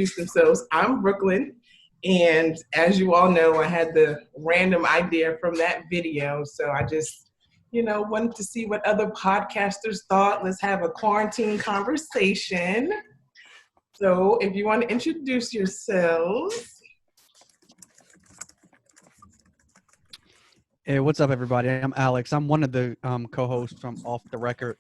introduce themselves. I'm Brooklyn, and as you all know, I had the random idea from that video, so I just, wanted to see what other podcasters thought. Let's have a quarantine conversation. So if you want to introduce yourselves. Hey, what's up, everybody? I'm Alex. I'm one of the co-hosts from Off the Record.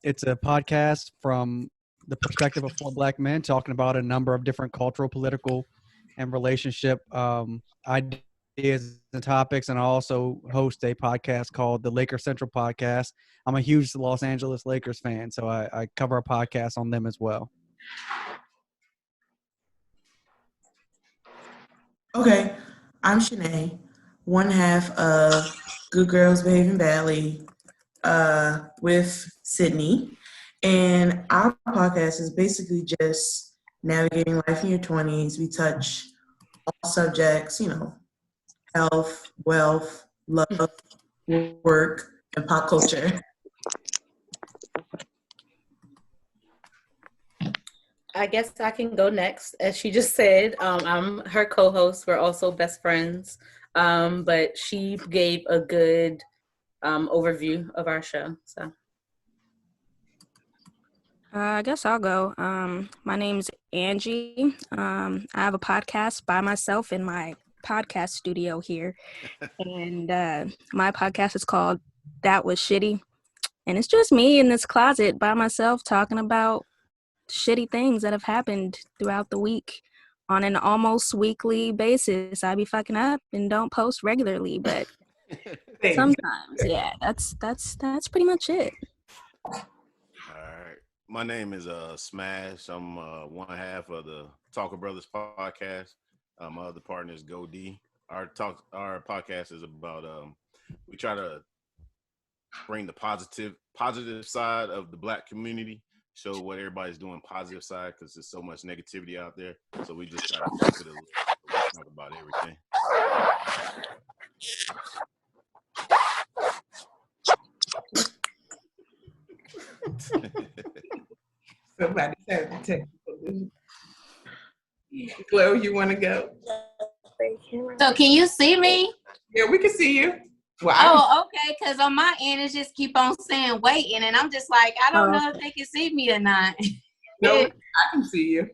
It's a podcast from the perspective of four Black men talking about a number of different cultural, political, and relationship ideas and topics. And I also host a podcast called the Laker Central Podcast. I'm a huge Los Angeles Lakers fan, so I cover a podcast on them as well. Okay, I'm Shanae, one half of Good Girls Behaving Badly with Sydney. And our podcast is basically just navigating life in your 20s. We touch all subjects, health, wealth, love, work, and pop culture. I guess I can go next. As she just said, I'm her co-host. We're also best friends. But she gave a good overview of our show. So I guess I'll go. My name's Angie. I have a podcast by myself in my podcast studio here. And my podcast is called That Was Shitty. And it's just me in this closet by myself talking about shitty things that have happened throughout the week on an almost weekly basis. I be fucking up and don't post regularly, but sometimes, yeah, that's pretty much it. All right, my name is Smash. I'm one half of the Talker Brothers podcast. My other partner is Go D. Our podcast is about we try to bring the positive side of the Black community. Show what everybody's doing positive side because there's so much negativity out there. So we just try to flip it a little bit, talk about everything. Somebody said the technical. Chloe, you want to go? So can you see me? Yeah, we can see you. Well, okay, because on my end, it just keep on saying waiting, and I'm just like, I don't know if they can see me or not. No, I can see you.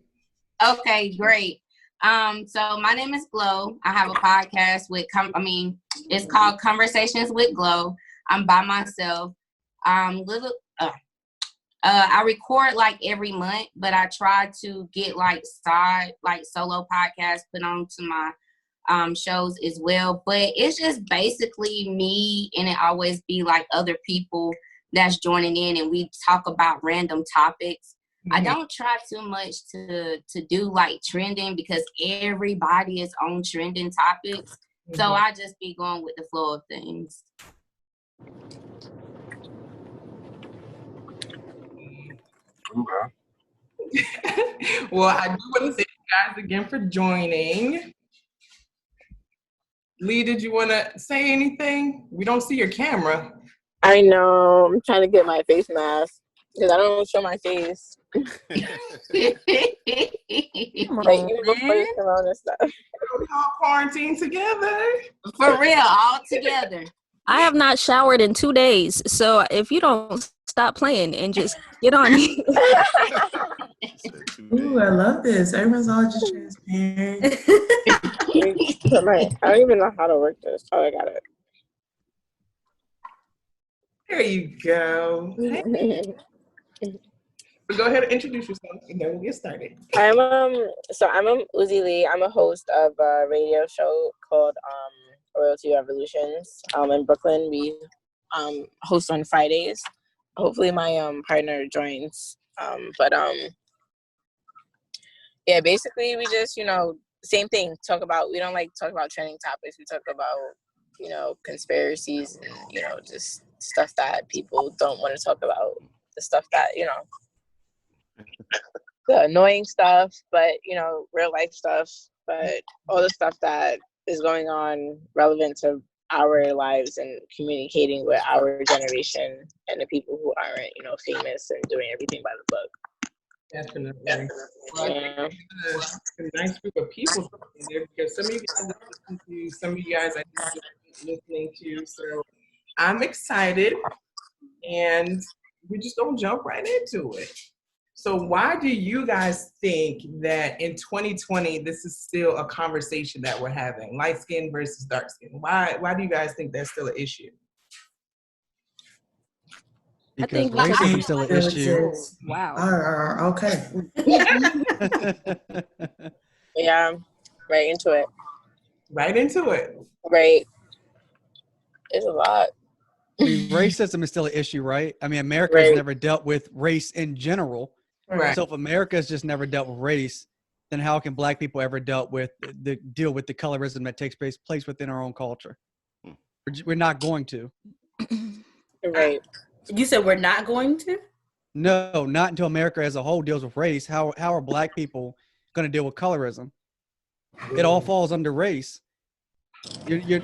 Okay, great. So my name is Glow. I have a podcast it's called Conversations with Glow. I'm by myself. I record like every month, but I try to get solo podcasts put onto my shows as well, but it's just basically me, and it always be like other people that's joining in, and we talk about random topics. Mm-hmm. I don't try too much to do like trending because everybody is on trending topics. Mm-hmm. So I just be going with the flow of things. Well, I do want to thank you guys again for joining. Lee, did you want to say anything? We don't see your camera. I know. I'm trying to get my face mask because I don't show my face. Corona stuff. We all quarantine together. For real, all together. I have not showered in 2 days, so if you don't stop playing and just get on it. Ooh, I love this. Everyone's all just transparent. I don't even know how to work this. Oh, I got it. There you go. Go ahead and introduce yourself, and then we'll get started. I'm Uzi Lee. I'm a host of a radio show called Royalty Revolutions. In Brooklyn, we host on Fridays. Hopefully, my partner joins. Yeah, basically, we just same thing. We don't like talk about trending topics. We talk about conspiracies and just stuff that people don't want to talk about. The stuff that the annoying stuff, but real life stuff, but all the stuff that is going on relevant to our lives and communicating with our generation and the people who aren't famous and doing everything by the book. Definitely. Well, I think Yeah. a nice group of people in there because some of you guys I listen to, some of you guys I just listening to. So I'm excited, and we're just gonna jump right into it. So why do you guys think that in 2020 this is still a conversation that we're having, light skin versus dark skin? Why do you guys think that's still an issue? Because think because racism think is still an still issue. exists. wow. Okay. Yeah. Right into it. Right into it. Right. It's a lot. I mean, racism is still an issue, right? I mean, America has Right. never dealt with race in general. Right. So if America's just never dealt with race, then how can Black people ever deal with the colorism that takes place within our own culture? We're not going to. Right. You said we're not going to? No, not until America as a whole deals with race. How are Black people going to deal with colorism? It all falls under race.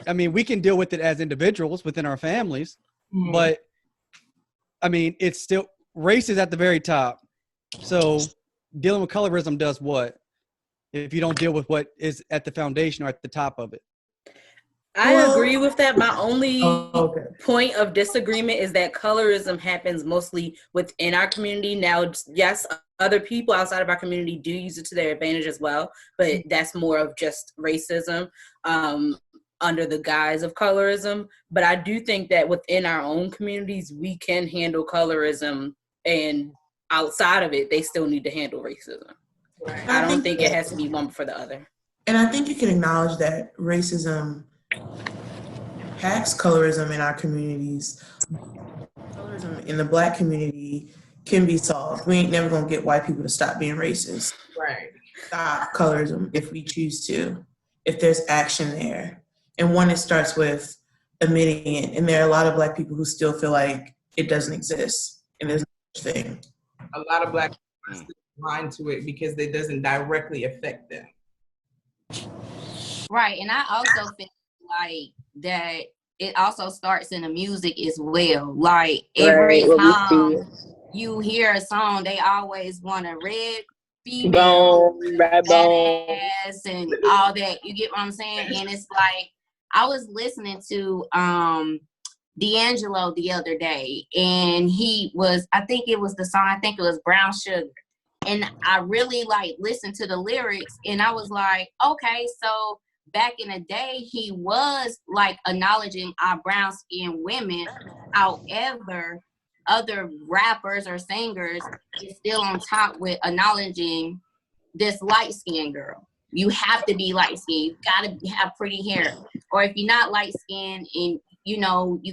I mean, we can deal with it as individuals within our families, Mhm. but I mean, it's still race is at the very top. So dealing with colorism does what? If you don't deal with what is at the foundation or at the top of it. I Well- agree with that. My only Okay. point of disagreement is that colorism happens mostly within our community. Now, yes, other people outside of our community do use it to their advantage as well, but that's more of just racism under the guise of colorism. But I do think that within our own communities, we can handle colorism, and outside of it, they still need to handle racism. Right. I don't think it has to be one for the other. And I think you can acknowledge that racism impacts colorism in our communities. Colorism in the Black community can be solved. We ain't never gonna get white people to stop being racist. Right. Stop colorism if we choose to, if there's action there. And one, it starts with admitting it. And there are a lot of Black people who still feel like it doesn't exist and there's no such thing. A lot of Black people are still blind to it because it doesn't directly affect them. Right. And I also feel like that it also starts in the music as well. Like every Right, what we time you hear a song, they always want a red female, Bone, red bone. ass, and all that. You get what I'm saying? And it's like I was listening to D'Angelo the other day, and I think it was the song, I think it was Brown Sugar. And I really listened to the lyrics, and I was like, okay, so back in the day, he was acknowledging our brown skinned women. However, other rappers or singers is still on top with acknowledging this light skinned girl. You have to be light skinned. You gotta have pretty hair. Or if you're not light skinned and you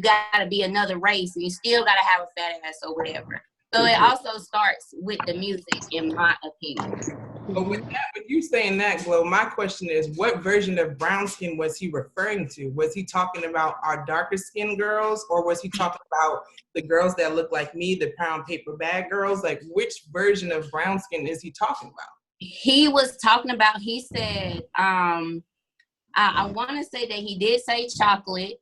gotta be another race and you still gotta have a fat ass or whatever. So it also starts with the music, in my opinion. But with you saying that, Glo, my question is, what version of brown skin was he referring to? Was he talking about our darker skinned girls, or was he talking about the girls that look like me, the brown paper bag girls? Like, which version of brown skin is he talking about? He was talking about, he said, I want to say that he did say chocolate.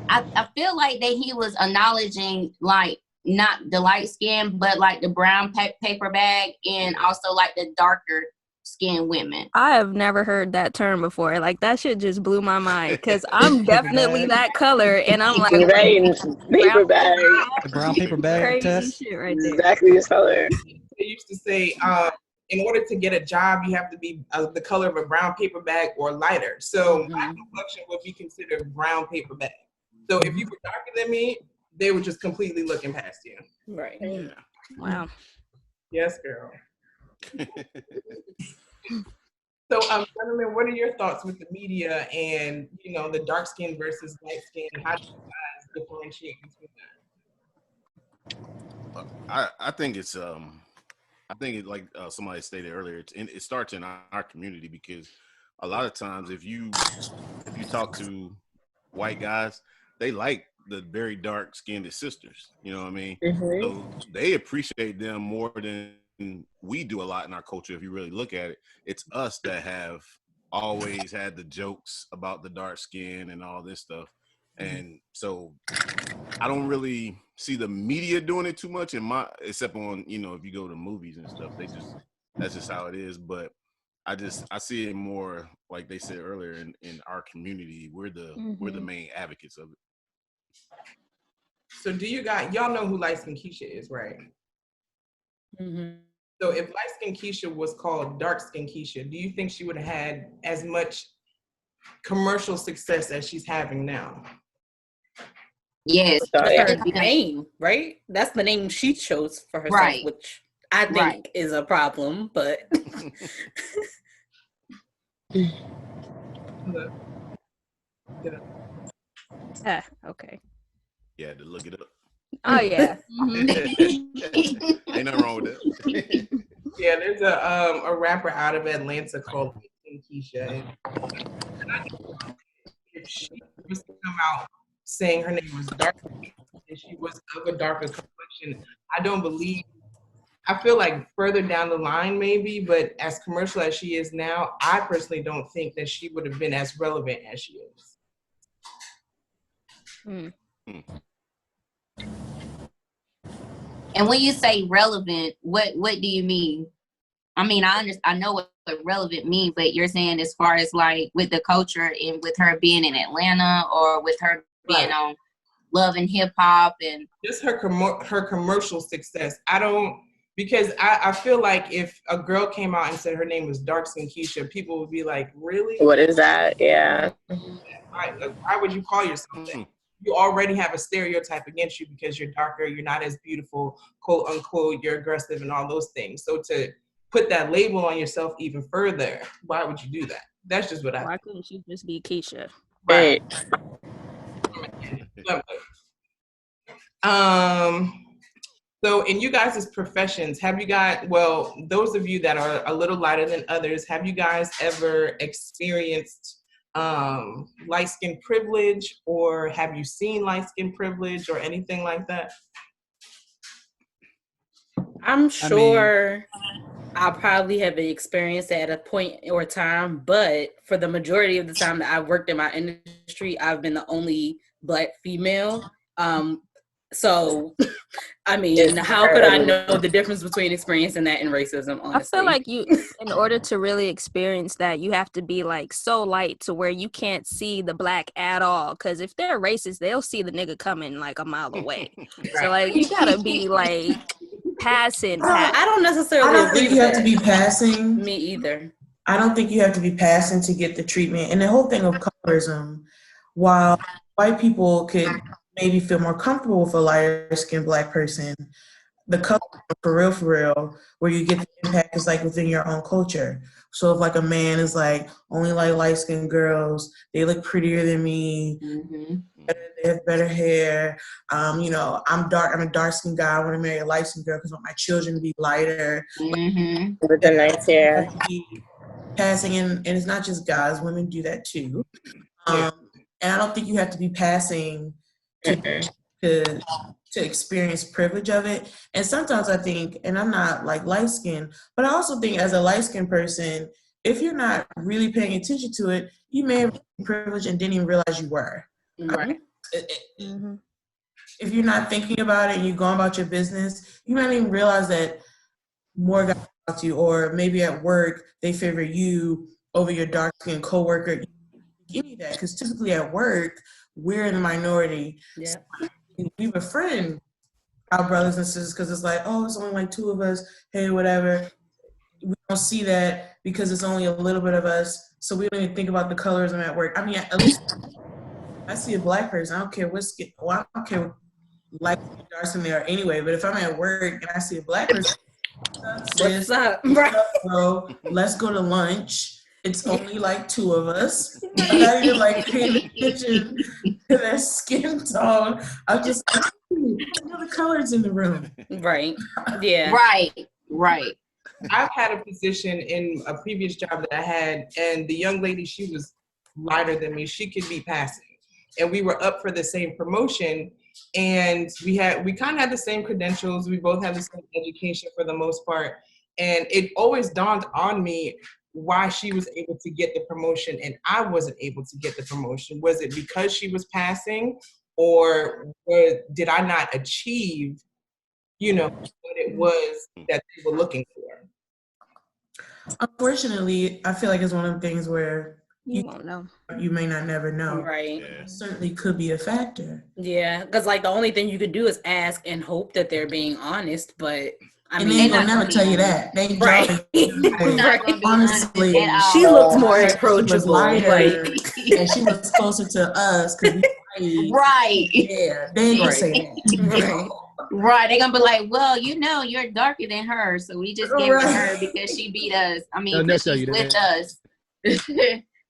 I feel like that he was acknowledging not the light skin, but the brown paper bag and also the darker skinned women. I have never heard that term before. That shit just blew my mind because I'm definitely that color, and I'm like, Right, paper bag. The brown paper bag crazy test. shit right there. Exactly this color. They used to say, in order to get a job, you have to be the color of a brown paper bag or lighter. So my complexion would be considered brown paper bag. So if you were darker than me, they were just completely looking past you. Right. Yeah. Wow. Yes, girl. So, gentlemen, what are your thoughts with the media and, the dark skin versus light skin? How do you guys differentiate between that? I think it's like somebody stated earlier, it starts in our community, because a lot of times if you talk to white guys, they like the very dark skinned sisters, you know what I mean? Mm-hmm. So they appreciate them more than we do a lot in our culture. If you really look at it, it's us that have always had the jokes about the dark skin and all this stuff. And so I don't really see the media doing it too much except on, if you go to movies and stuff, that's just how it is. But I see it more like they said earlier in our community. We're the main advocates of it. So y'all know who Light Skin Keisha is, right? Mm-hmm. So if Light Skin Keisha was called Dark Skin Keisha, do you think she would have had as much commercial success as she's having now? Yes. That's her name, right? That's the name she chose for herself, Right. which I think is a problem, but Okay. Yeah, to look it up. Oh yeah. Ain't nothing wrong with that. Yeah, there's a rapper out of Atlanta called Light Skin Keisha. And if she was to come out saying her name was Dark and she was of a darker complexion, I feel like further down the line maybe, but as commercial as she is now, I personally don't think that she would have been as relevant as she is. And when you say relevant, what do you mean? I mean, I know what relevant means, but you're saying as far as like with the culture and with her being in Atlanta or with her being on Love and Hip Hop and just her commercial success. Because I feel like if a girl came out and said her name was Dark Skin Keisha, people would be like, really? What is that? Yeah. Why would you call yourself that? You already have a stereotype against you because you're darker, you're not as beautiful, quote unquote, you're aggressive and all those things. So to put that label on yourself even further, why would you do that? That's just what I think. Why couldn't she just be Keisha? Right. So in you guys' professions, those of you that are a little lighter than others, have you guys ever experienced light skin privilege, or have you seen light skin privilege or anything like that? I'm sure I probably have experienced it at a point or time, but for the majority of the time that I've worked in my industry, I've been the only Black female. So, I mean, how could I know the difference between experiencing that and racism, honestly? I feel like in order to really experience that, you have to be like so light to where you can't see the Black at all. Because if they're racist, they'll see the nigga coming like a mile away. So, like, you gotta be like passing. I don't necessarily agree think you have to be passing. Me either. I don't think you have to be passing to get the treatment. And the whole thing of colorism, while white people could maybe feel more comfortable with a lighter skinned Black person, the color for real, where you get the impact is like within your own culture. So if like a man is like, only like light skinned girls, they look prettier than me, they have better hair, I'm a dark skinned guy, I want to marry a light skinned girl because I want my children to be lighter. With the nice hair. Passing, and it's not just guys, women do that too. And I don't think you have to be passing to experience privilege of it. And sometimes I think, and I'm not like light skinned, but I also think as a light skinned person, if you're not really paying attention to it, you may have privilege and didn't even realize you were. Right. If you're not thinking about it and you're going about your business, you might not even realize that more guys talk to you, or maybe at work they favor you over your dark skinned coworker. You need that because typically at work we're in the minority. Yeah. So we befriend our brothers and sisters because it's like, oh, it's only like two of us. Hey, whatever. We don't see that because it's only a little bit of us, so we don't even think about the colorism at work. I mean, at least I see a Black person. I don't care what skin. Well, I don't care what light skin, dark skin they are anyway. But if I'm at work and I see a Black person, what's up, bro? Let's go to lunch. It's only like two of us. I'm not even like paying attention to their skin tone. I'm just like, the colors in the room. Right. Yeah. Right. I've had a position in a previous job that I had, and the young lady, she was lighter than me. She could be passing. And we were up for the same promotion, and we kind of had the same credentials. We both had the same education for the most part. And it always dawned on me, why she was able to get the promotion and I wasn't able to get the promotion? Was it because she was passing, or did I not achieve, what it was that they were looking for? Unfortunately, I feel like it's one of the things where You won't know. you may not never know. Right. It certainly could be a factor. Yeah, because like the only thing you could do is ask and hope that they're being honest, but I And mean, they ain't gonna not never gonna tell be you that. They right. Not Right. gonna be Honestly, honest at all. She looks more She was approachable. lighter, Like, and she was closer to us because we Right. Yeah, they ain't gonna Right. say that. Right. They're gonna be like, well, you're darker than her, so we just gave it to her Right. because she beat us. I mean, They'll because tell she's you with that. us.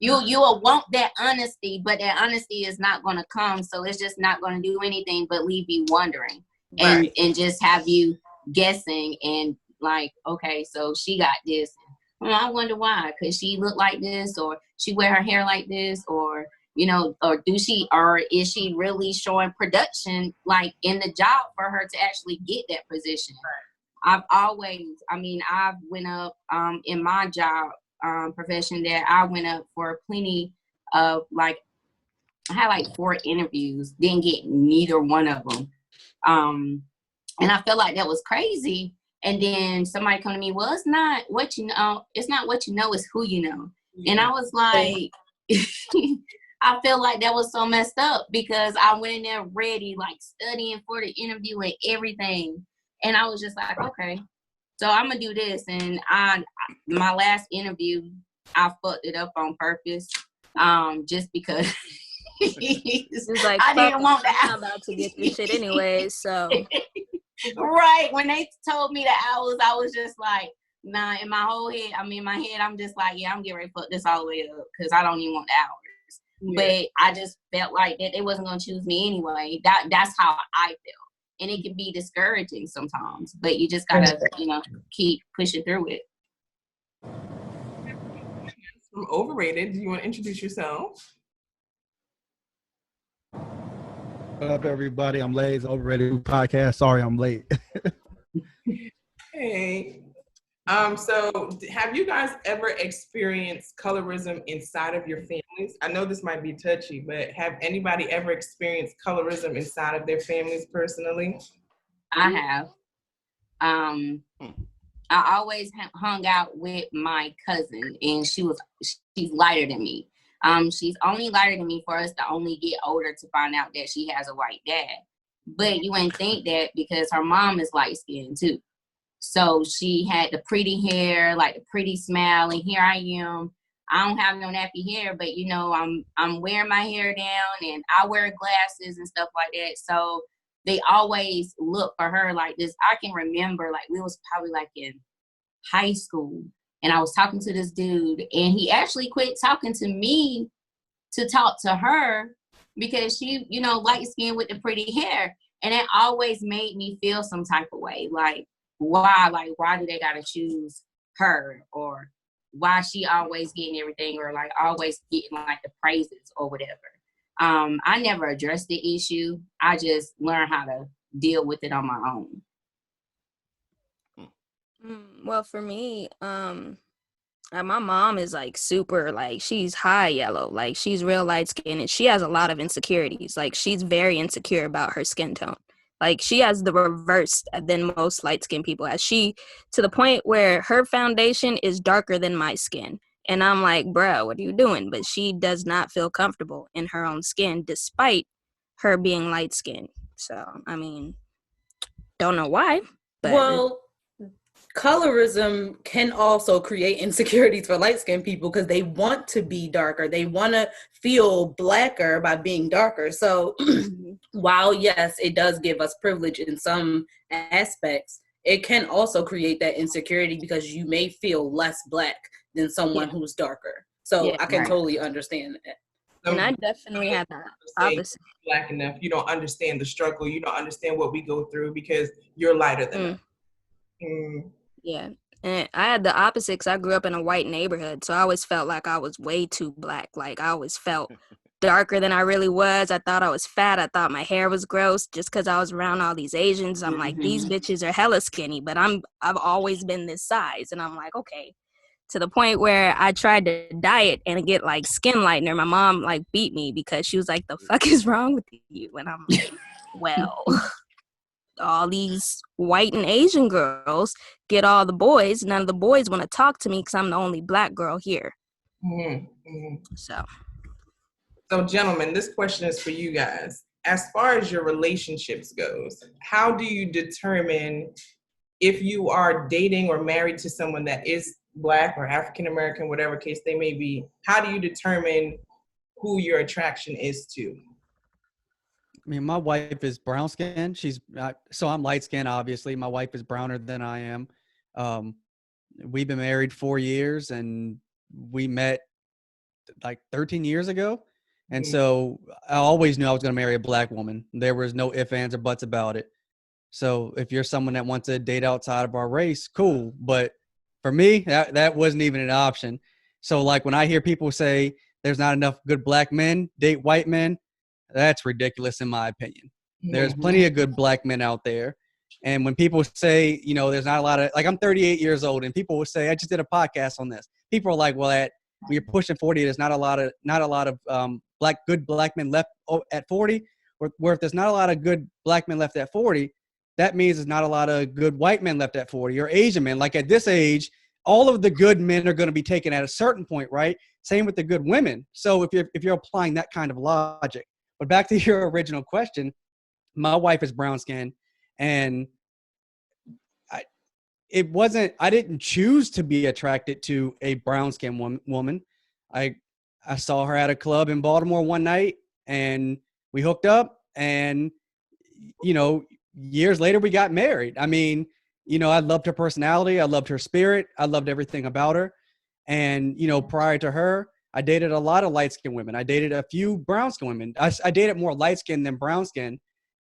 You will want that honesty, but that honesty is not gonna come. So it's just not gonna do anything but leave you wondering and just have you guessing and like, okay, so she got this. Well, I wonder why. Could she look like this, or she wear her hair like this, or or is she really showing production like in the job for her to actually get that position? I've went up in my job profession that I went up for plenty of I had like 4 interviews, didn't get neither one of them. And I felt like that was crazy. And then somebody come to me, well, it's not what you know, it's who you know. And I was like, I feel like that was so messed up because I went in there ready, like studying for the interview and everything. And I was just like, okay, so I'm gonna do this. And my last interview, I fucked it up on purpose, just because It's like, I didn't want that. I'm not about to get this shit anyway, so. Right. When they told me the hours, I was just like, nah, in my head, I'm just like, yeah, I'm getting ready to fuck this all the way up because I don't even want the hours. Yeah. But I just felt like that they wasn't going to choose me anyway. That's how I felt. And it can be discouraging sometimes, but you just got to, keep pushing through it. From Overrated, do you want to introduce yourself? What up, everybody? I'm Lays, Overrated Podcast. Sorry I'm late. Hey. So have you guys ever experienced colorism inside of your families? I know this might be touchy, but have anybody ever experienced colorism inside of their families personally? I have. I always hung out with my cousin, and she's lighter than me. She's only lighter than me for us to only get older to find out that she has a white dad. But you wouldn't think that because her mom is light skinned too. So she had the pretty hair, like the pretty smile, and here I am. I don't have no nappy hair, but I'm wearing my hair down and I wear glasses and stuff like that. So they always look for her like this. I can remember we was probably in high school. And I was talking to this dude, and he actually quit talking to me to talk to her because she, light skin with the pretty hair. And it always made me feel some type of way. Like, why? Why do they got to choose her? Or why she always getting everything, or always getting the praises or whatever. I never addressed the issue. I just learned how to deal with it on my own. Well, for me, my mom is super, she's high yellow, she's real light skinned, and she has a lot of insecurities. She's very insecure about her skin tone. She has the reverse than most light skinned people. To the point where her foundation is darker than my skin. And I'm like, bro, what are you doing? But she does not feel comfortable in her own skin, despite her being light skinned. So, don't know why. But well, colorism can also create insecurities for light-skinned people because they want to be darker. They want to feel blacker by being darker. So while, yes, it does give us privilege in some aspects, it can also create that insecurity because you may feel less black than someone who's darker. So I can totally understand that. And I definitely had that opposite. Black enough, you don't understand the struggle. You don't understand what we go through because you're lighter than us. Yeah. And I had the opposite because I grew up in a white neighborhood. So I always felt like I was way too black. I always felt darker than I really was. I thought I was fat. I thought my hair was gross just because I was around all these Asians. I'm like, these bitches are hella skinny, but I've always been this size. And I'm like, okay. to the point where I tried to diet and get like skin lightener. My mom like beat me because she was like, "The fuck is wrong with you?" And I'm like, well, all these white and Asian girls get all the boys. None of the boys want to talk to me because I'm the only black girl here. So, gentlemen, this question is for you guys. As far as your relationships goes, how do you determine if you are dating or married to someone that is Black or African American, whatever case they may be? How do you determine who your attraction is to? I mean, my wife is brown skinned. So I'm light skinned, obviously. My wife is browner than I am. We've been married 4 years, and we met like 13 years ago. And so I always knew I was going to marry a Black woman. There was no ifs, ands, or buts about it. So if you're someone that wants to date outside of our race, cool. But for me, that wasn't even an option. So like when I hear people say there's not enough good Black men, date white men, that's ridiculous in my opinion. There's plenty of good Black men out there. And when people say, there's not a lot of, like, I'm 38 years old, and people will say, I just did a podcast on this. People are like, well, when you're pushing 40, there's not a lot of good Black men left at 40. Where if there's not a lot of good Black men left at 40, that means there's not a lot of good white men left at 40 or Asian men. Like at this age, all of the good men are going to be taken at a certain point, right? Same with the good women. So if you're applying that kind of logic. But back to your original question, my wife is brown skinned, and I didn't choose to be attracted to a brown skinned woman. I saw her at a club in Baltimore one night, and we hooked up, and years later we got married. I mean, I loved her personality, I loved her spirit, I loved everything about her. And prior to her, I dated a lot of light-skinned women. I dated a few brown-skinned women. I dated more light-skinned than brown-skinned,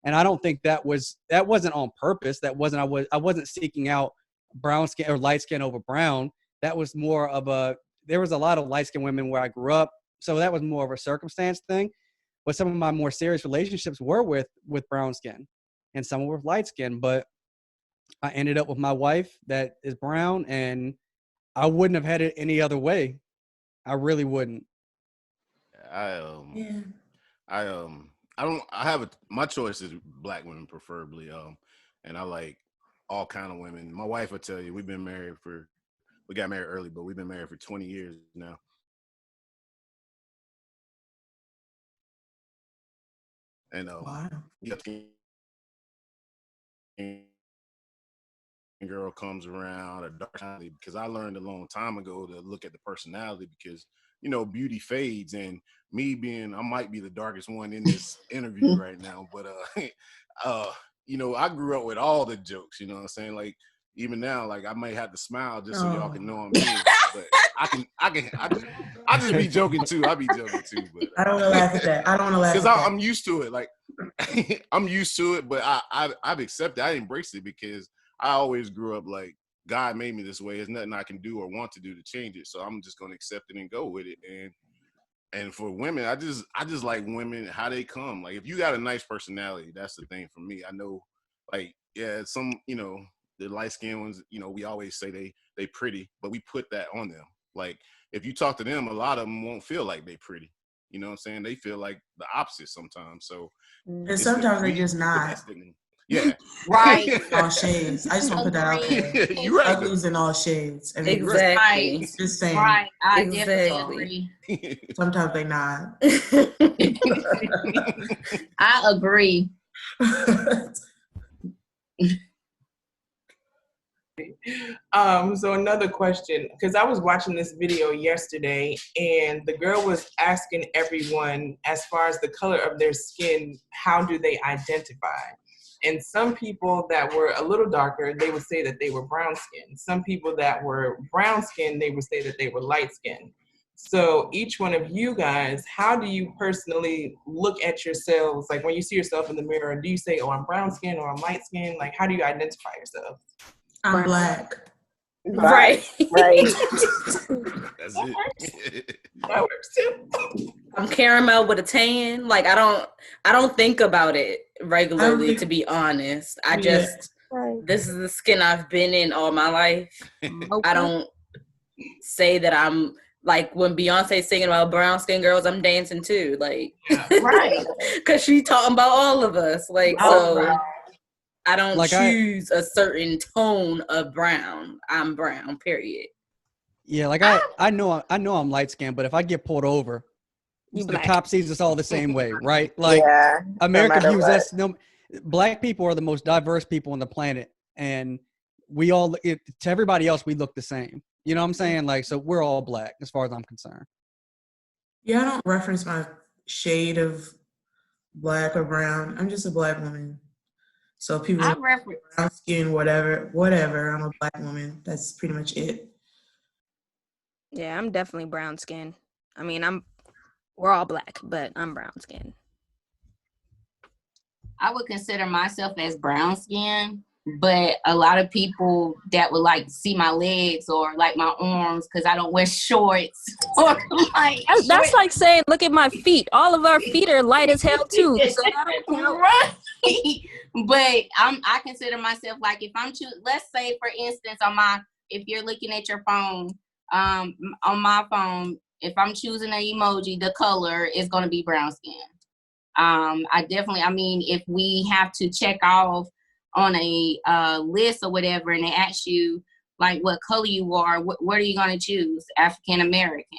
and I don't think that wasn't on purpose. I wasn't seeking out brown skin or light skin over brown. That was more of there was a lot of light-skinned women where I grew up, so that was more of a circumstance thing. But some of my more serious relationships were with brown skin, and some were with light skin. But I ended up with my wife that is brown, and I wouldn't have had it any other way. I really wouldn't. My choice is Black women preferably. And I like all kind of women. My wife will tell you, we got married early, but we've been married for 20 years now. And wow. Girl comes around a dark time, because I learned a long time ago to look at the personality, because beauty fades, and I might be the darkest one in this interview right now, but I grew up with all the jokes, what I'm saying? Like even now, like I might have to smile just so y'all can know I'm here, but I just be joking too. I be joking too, but I don't want to laugh at that. I don't want to laugh because at that. I'm used to it. Like I'm used to it, but I've accepted. I embraced it because I always grew up like God made me this way. There's nothing I can do or want to do to change it. So I'm just gonna accept it and go with it. And for women, I just like women how they come. Like if you got a nice personality, that's the thing for me. I know, like some the light skinned ones, we always say they pretty, but we put that on them. Like if you talk to them, a lot of them won't feel like they pretty. You know what I'm saying? They feel like the opposite sometimes. So and sometimes they just not. Yeah. Right. All shades. I just want to put that out there. You're right. Uglies in all shades. I mean, Exactly. Right. Just saying. Right. I Exactly. definitely agree. Sometimes they not. I agree. So another question, because I was watching this video yesterday, and the girl was asking everyone, as far as the color of their skin, how do they identify? And some people that were a little darker, they would say that they were brown skinned. Some people that were brown skinned, they would say that they were light skinned. So each one of you guys, how do you personally look at yourselves? Like when you see yourself in the mirror, do you say, oh, I'm brown skinned or I'm light skinned? Like, how do you identify yourself? I'm Black. Right. That's it. That works too. I'm caramel with a tan. Like I don't think about it regularly, to be honest. I just this is the skin I've been in all my life. I don't say that I'm like when Beyonce's singing about brown skin girls, I'm dancing too, like Right. because she talking about all of us, like so. Right. I don't Like choose a certain tone of brown. I'm brown, period. I know I'm light skinned, but if I get pulled over, You the black. cop sees us all the same way, right? Like Yeah. America matter views what. us. No, black people are the most diverse people on the planet, and we all to everybody else we look the same. You know what I'm saying? Like, so we're all black as far as I'm concerned. Yeah, I don't reference my shade of black or brown. I'm just a black woman. So people I are reference. brown skin, whatever. I'm a black woman. That's pretty much it. Yeah, I'm definitely brown skin. I mean, we're all black, but I'm brown skin. I would consider myself as brown skin, but a lot of people that would like see my legs or like my arms because I don't wear shorts or like That's like saying, look at my feet. All of our feet are light as hell too. So that don't count. right. But I consider myself like if I'm let's say for instance if you're looking at your phone, on my phone, if I'm choosing an emoji, the color is gonna be brown skin. I mean, if we have to check off on a list or whatever, and they ask you like what color you are, what are you going to choose? African American,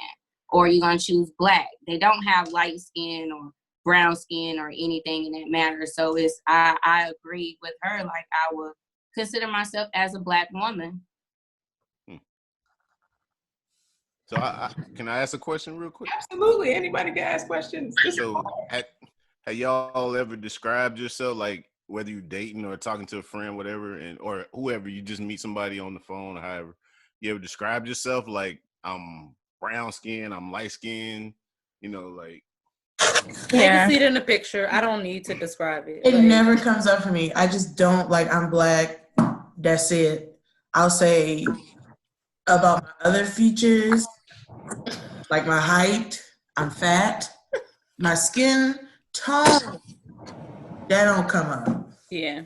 or are you going to choose black? They don't have light skin or brown skin or anything in that matter. So I agree with her. Like I would consider myself as a black woman. So can I ask a question real quick? Absolutely. Anybody can ask questions. So have y'all ever described yourself, like whether you're dating or talking to a friend, whatever, or whoever, you just meet somebody on the phone or however, you ever described yourself like I'm brown skin, I'm light skin, like I can see it in the picture. I don't need to describe it. It never comes up for me. I just don't like I'm black. That's it. I'll say about my other features, like my height, I'm fat. My skin tone, that don't come up. Yeah.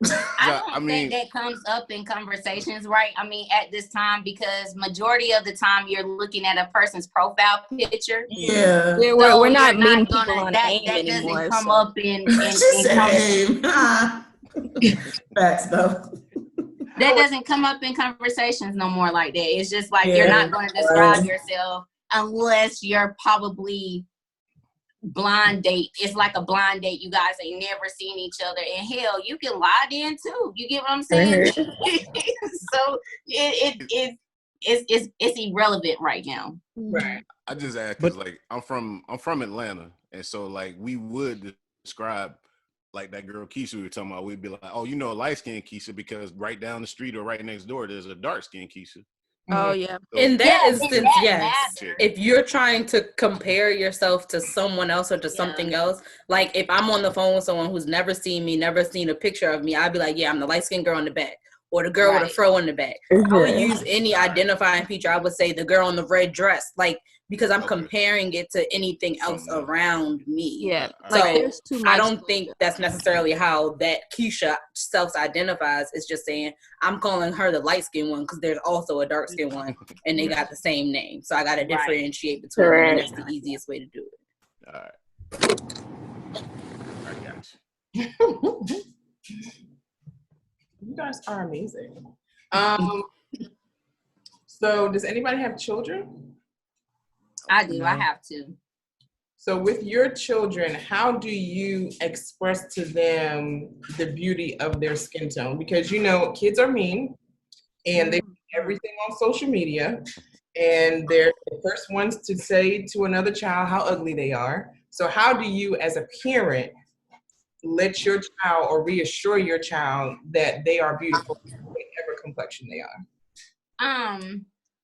I don't think that comes up in conversations, right? I mean, at this time, because majority of the time you're looking at a person's profile picture. Yeah. We're not meeting people on AIM that anymore. doesn't come up in Facts though. That doesn't come up in conversations no more like that. It's just like you're not going to describe yourself unless you're probably blind date. It's like a blind date. You guys ain't never seen each other, and hell, you can lie then too. You get what I'm saying? So it's irrelevant right now. Right. I just asked because like I'm from Atlanta, and so like we would describe like that girl Keisha we were talking about. We'd be like, oh, a light skinned Keisha because right down the street or right next door there's a dark skinned Keisha. Oh yeah. So, in that instance, yes. matters. If you're trying to compare yourself to someone else or to something else, like if I'm on the phone with someone who's never seen me, never seen a picture of me, I'd be like, yeah, I'm the light skinned girl in the back, or the girl with a fro in the back. I would use any identifying feature. I would say the girl in the red dress, like because I'm comparing it to anything else around me. Yeah. So Like there's too much. I don't think that's necessarily how that Keisha self-identifies. It's just saying I'm calling her the light-skinned one because there's also a dark-skinned one and they got the same name. So I got to differentiate between them, and that's the easiest way to do it. All right. I got you. You guys are amazing. So does anybody have children? I do. I have to. So with your children, how do you express to them the beauty of their skin tone? Because kids are mean and they see everything on social media, and they're the first ones to say to another child how ugly they are. So how do you as a parent let your child or reassure your child that they are beautiful whatever complexion they are?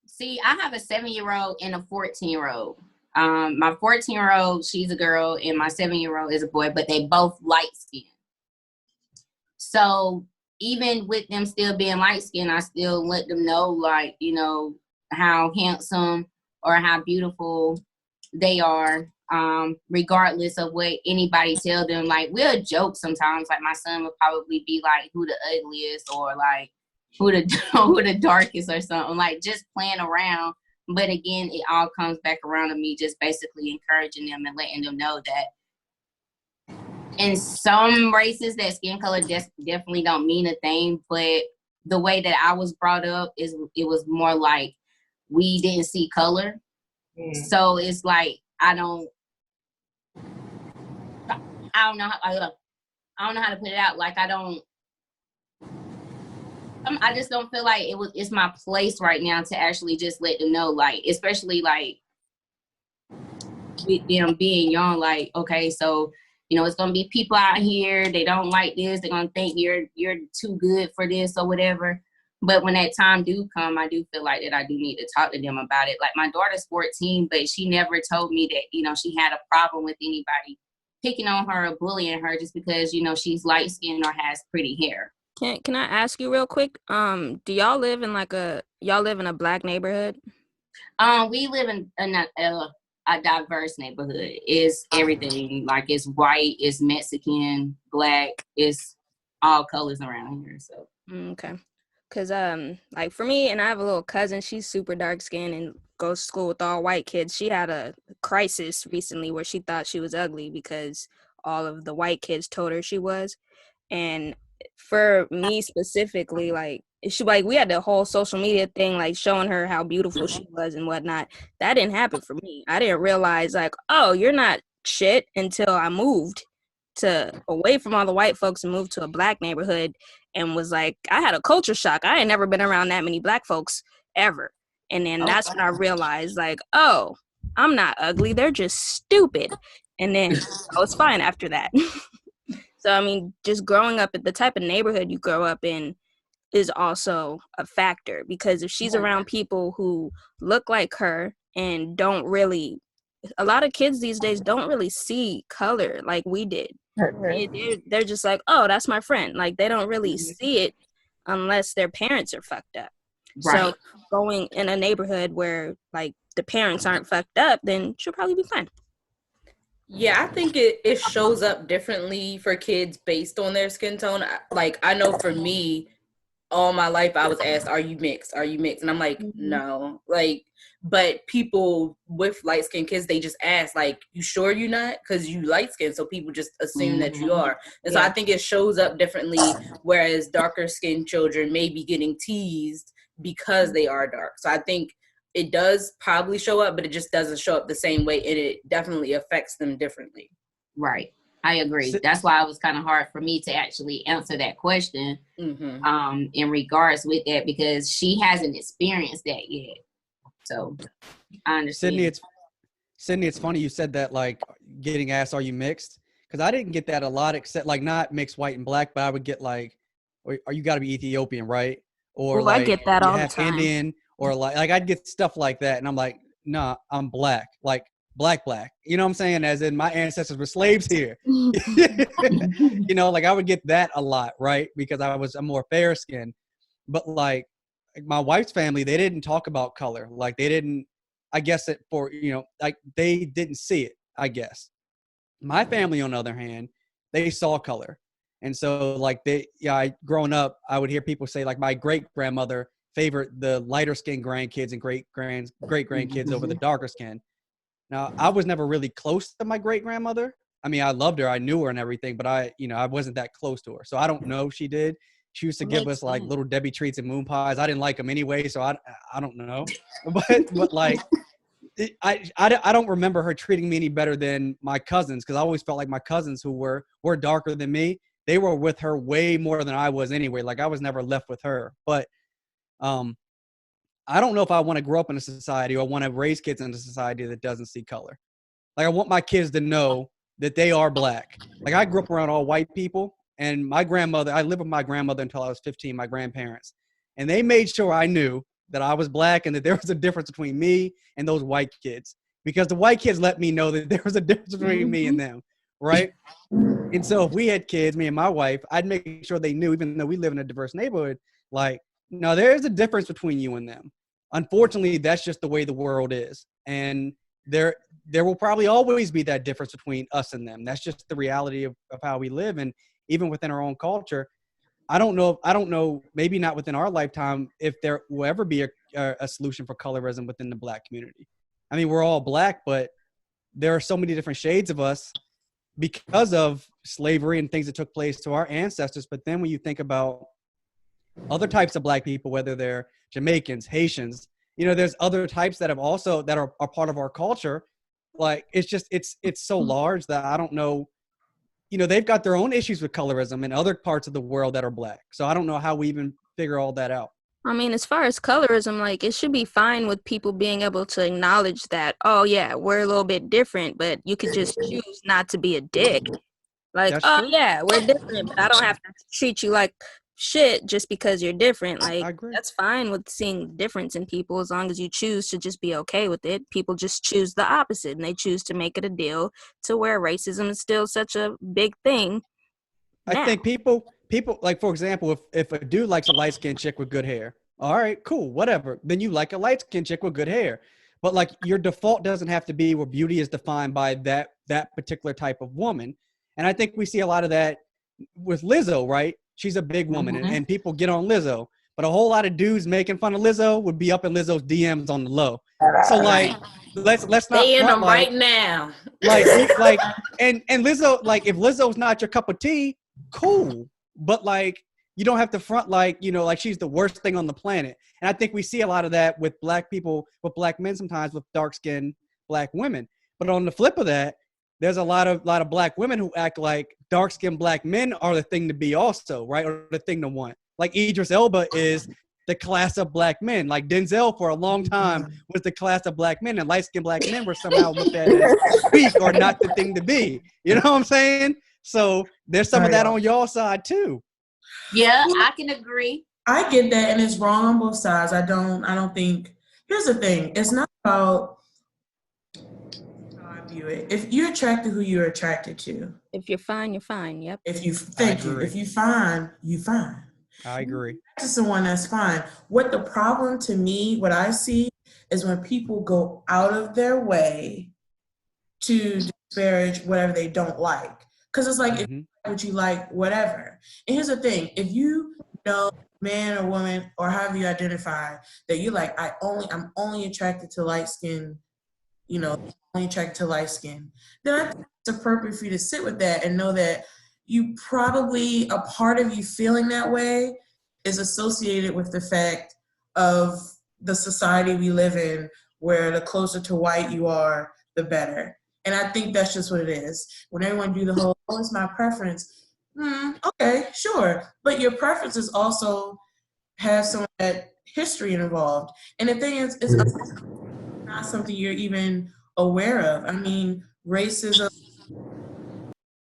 See, I have a 7-year-old and a 14-year-old. My 14-year-old, she's a girl, and my 7-year-old is a boy, but they both light skinned. So even with them still being light skinned, I still let them know, like, how handsome or how beautiful they are, regardless of what anybody tell them. Like, we'll joke sometimes, like my son would probably be like, who the ugliest, or like, who the who the darkest or something, like just playing around. But again, it all comes back around to me just basically encouraging them and letting them know that in some races that skin color definitely don't mean a thing. But the way that I was brought up is it was more like we didn't see color. So it's like I don't know I don't know how to put it out. Like I just don't feel like it's my place right now to actually just let them know, like, especially like with them being young, like, okay, so, you know, it's gonna be people out here, they don't like this, they're gonna think you're too good for this or whatever. But when that time do come, I do feel like that I do need to talk to them about it. Like my daughter's 14, but she never told me that, you know, she had a problem with anybody picking on her or bullying her just because, you know, she's light skinned or has pretty hair. Can I ask you real quick? Do y'all live in a black neighborhood? We live in a diverse neighborhood. It's everything. Like it's white, it's Mexican, black, it's all colors around here. So Okay. Cause like for me, and I have a little cousin, she's super dark skinned and goes to school with all white kids. She had a crisis recently where she thought she was ugly because all of the white kids told her she was. And for me specifically, like we had the whole social media thing, like showing her how beautiful she was and whatnot. That didn't happen for me. I didn't realize like, oh, you're not shit until I moved to away from all the white folks and moved to a black neighborhood and was like, I had a culture shock. I ain't never been around that many black folks ever. And then that's when I realized like, oh, I'm not ugly. They're just stupid. And then I was fine after that. So, I mean, just growing up in the type of neighborhood you grow up in is also a factor, because if she's around people who look like her and don't really, a lot of kids these days don't really see color like we did. They're just like, oh, that's my friend. Like they don't really see it unless their parents are fucked up. Right. So going in a neighborhood where like the parents aren't fucked up, then she'll probably be fine. Yeah, I think it shows up differently for kids based on their skin tone. Like, I know for me, all my life I was asked, are you mixed? Are you mixed? And I'm like, no. Like, but people with light skinned kids, they just ask, like, you sure you're not? Because you light skinned, so people just assume that you are. And so I think it shows up differently, whereas darker skinned children may be getting teased because they are dark. So I think it does probably show up, but it just doesn't show up the same way, and it definitely affects them differently. Right. I agree. That's why it was kind of hard for me to actually answer that question in regards with that, because she hasn't experienced that yet. So I understand. Sydney, it's funny you said that, like getting asked, are you mixed? Because I didn't get that a lot, except like not mixed white and black, but I would get like, are you got to be Ethiopian, right? Or like I get that all the time. Indian, or like I'd get stuff like that, and I'm like, nah, I'm black, like black. You know what I'm saying? As in my ancestors were slaves here. You know, like I would get that a lot, right? Because I'm more fair skinned. But like my wife's family, they didn't talk about color. Like they didn't, I guess it for, you know, like they didn't see it, I guess. My family, on the other hand, they saw color. And so like growing up, I would hear people say like my great grandmother favored the lighter skinned grandkids and great grandkids over the darker skin. Now, I was never really close to my great grandmother. I mean, I loved her, I knew her and everything, but I wasn't that close to her. So I don't know if she did. She used to give us like little Debbie treats and moon pies. I didn't like them anyway, so I don't know. But like I don't remember her treating me any better than my cousins, because I always felt like my cousins who were darker than me, they were with her way more than I was anyway. Like I was never left with her. But I don't know if I want to grow up in a society, or want to raise kids in a society that doesn't see color. Like I want my kids to know that they are black. Like I grew up around all white people, and my grandmother, I lived with my grandmother until I was 15, my grandparents, and they made sure I knew that I was black and that there was a difference between me and those white kids, because the white kids let me know that there was a difference between me and them. Right. And so if we had kids, me and my wife, I'd make sure they knew, even though we live in a diverse neighborhood, like, no, there's a difference between you and them. Unfortunately, that's just the way the world is. And there will probably always be that difference between us and them. That's just the reality of how we live. And even within our own culture, I don't know, maybe not within our lifetime, if there will ever be a solution for colorism within the Black community. I mean, we're all Black, but there are so many different shades of us because of slavery and things that took place to our ancestors. But then when you think about other types of Black people, whether they're Jamaicans, Haitians, there's other types that are part of our culture. Like, it's so large that I don't know, they've got their own issues with colorism in other parts of the world that are Black. So I don't know how we even figure all that out. I mean, as far as colorism, like, it should be fine with people being able to acknowledge that, oh, yeah, we're a little bit different, but you could just choose not to be a dick. Like, That's oh, true. yeah, we're different, but I don't have to treat you like shit just because you're different. I Like, agree. that's fine with seeing the difference in people as long as you choose to just be okay with it. People just choose the opposite, and they choose to make it a deal to where racism is still such a big thing. I Now. think people like, for example, if a dude likes a light-skinned chick with good hair, all right, cool, whatever. Then you like a light-skinned chick with good hair. But like, your default doesn't have to be where beauty is defined by that particular type of woman. And I think we see a lot of that with Lizzo, right? She's a big woman, and people get on Lizzo. But a whole lot of dudes making fun of Lizzo would be up in Lizzo's DMs on the low. So like, let's not Stay in front them like, right now. and Lizzo, like, if Lizzo's not your cup of tea, cool. But like, you don't have to front like, like she's the worst thing on the planet. And I think we see a lot of that with Black people, with Black men, sometimes with dark-skinned Black women. But on the flip of that, there's a lot of Black women who act like dark-skinned Black men are the thing to be also, right? Or the thing to want. Like, Idris Elba is the class of Black men. Like, Denzel for a long time was the class of Black men, and light-skinned Black men were somehow looked at as weak or not the thing to be. You know what I'm saying? So there's some of that on y'all side too. Yeah, I can agree. I get that, and it's wrong on both sides. I don't think. Here's the thing: it's not about how I view it. If you're attracted to who you're attracted to. If you're fine, you're fine. Yep. If you If you fine, you fine. I agree. To someone that's fine. What the problem to me, what I see, is when people go out of their way to disparage whatever they don't like. Because it's like, if you like what you like, whatever. And here's the thing: if you know, man or woman, or however you identify, that you like, I'm only attracted to light skin, only attracted to light skin, then I think it's appropriate for you to sit with that and know that you probably, a part of you feeling that way is associated with the fact of the society we live in, where the closer to white you are, the better. And I think that's just what it is. When everyone do the whole, oh, it's my preference. Okay, sure. But your preferences also have some of that history involved. And the thing is, it's not something you're even aware of. I mean, racism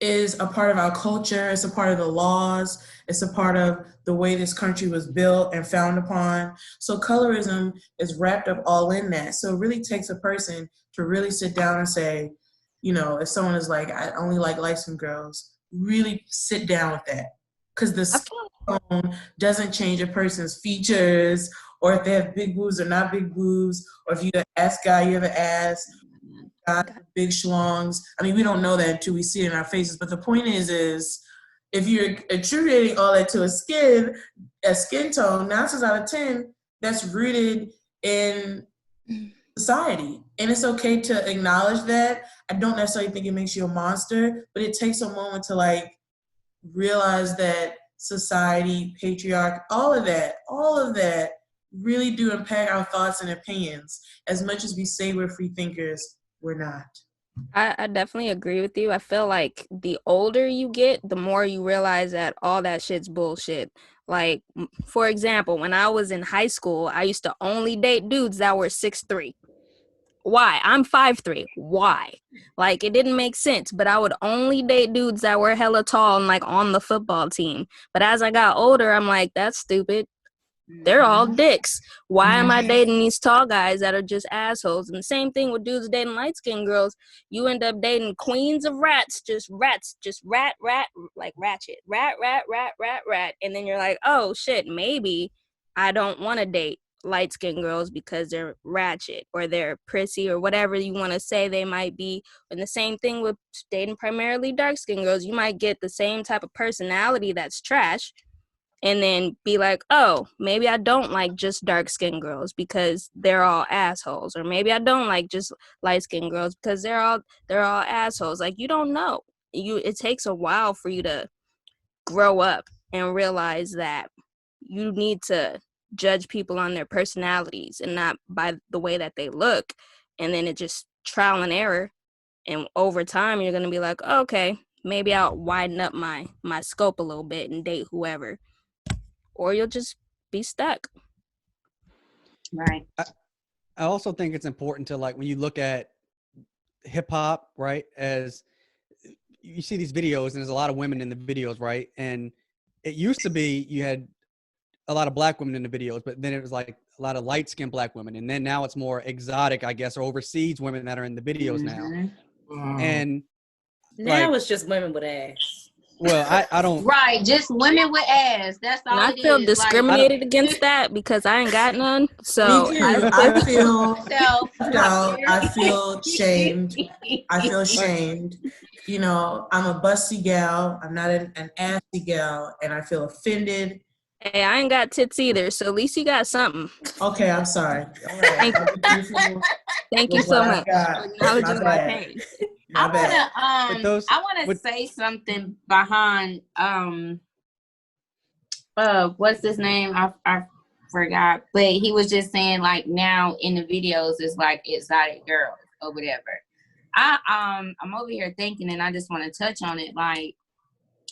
is a part of our culture. It's a part of the laws. It's a part of the way this country was built and founded upon. So colorism is wrapped up all in that. So it really takes a person to really sit down and say, if someone is like, I only like light-skinned girls, really sit down with that. Because the skin tone doesn't change a person's features, or if they have big boobs or not big boobs, or if you're an ass guy, you have an ass, big schlongs. I mean, we don't know that until we see it in our faces. But the point is if you're attributing all that to a skin tone, 9 times out of 10, that's rooted in society. And it's okay to acknowledge that. I don't necessarily think it makes you a monster, but it takes a moment to realize that society, patriarch, all of that really do impact our thoughts and opinions. As much as we say we're free thinkers, we're not. I definitely agree with you. I feel like the older you get, the more you realize that all that shit's bullshit. Like, for example, when I was in high school, I used to only date dudes that were 6'3". Why? I'm 5'3". Why? Like, it didn't make sense, but I would only date dudes that were hella tall and on the football team. But as I got older, I'm like, that's stupid. They're all dicks. Why am I dating these tall guys that are just assholes? And the same thing with dudes dating light-skinned girls. You end up dating queens of rats, just rat, like ratchet. Rat. And then you're like, oh, shit, maybe I don't want to date light-skinned girls because they're ratchet or they're prissy or whatever you want to say they might be. And the same thing with dating primarily dark-skinned girls. You might get the same type of personality that's trash, and then be like, oh, maybe I don't like just dark-skinned girls because they're all assholes, or maybe I don't like just light-skinned girls because they're all assholes. Like, you don't know. It takes a while for you to grow up and realize that you need to judge people on their personalities and not by the way that they look. And then it just trial and error. And over time, you're going to be like, okay, maybe I'll widen up my scope a little bit and date whoever. Or you'll just be stuck. Right. I also think it's important to, like, when you look at hip hop, right, as you see these videos and there's a lot of women in the videos, right? And it used to be you had a lot of black women in the videos, but then it was like a lot of light skinned black women. And then now it's more exotic, I guess, or overseas women that are in the videos now. And now it's just women with ass. Well, I don't. Right, just women with ass. That's all. And I feel discriminated against that because I ain't got none. So Me too. I feel shamed. I feel shamed. You know, I'm a busty gal. I'm not an assy gal, and I feel offended. Hey, I ain't got tits either, so at least you got something. Okay, I'm sorry. All right. Thank you so much for acknowledging my pain. I wanna say something behind what's his name? I forgot. But he was just saying, like, now in the videos it's like exotic girls or whatever. I'm over here thinking, and I just want to touch on it. Like,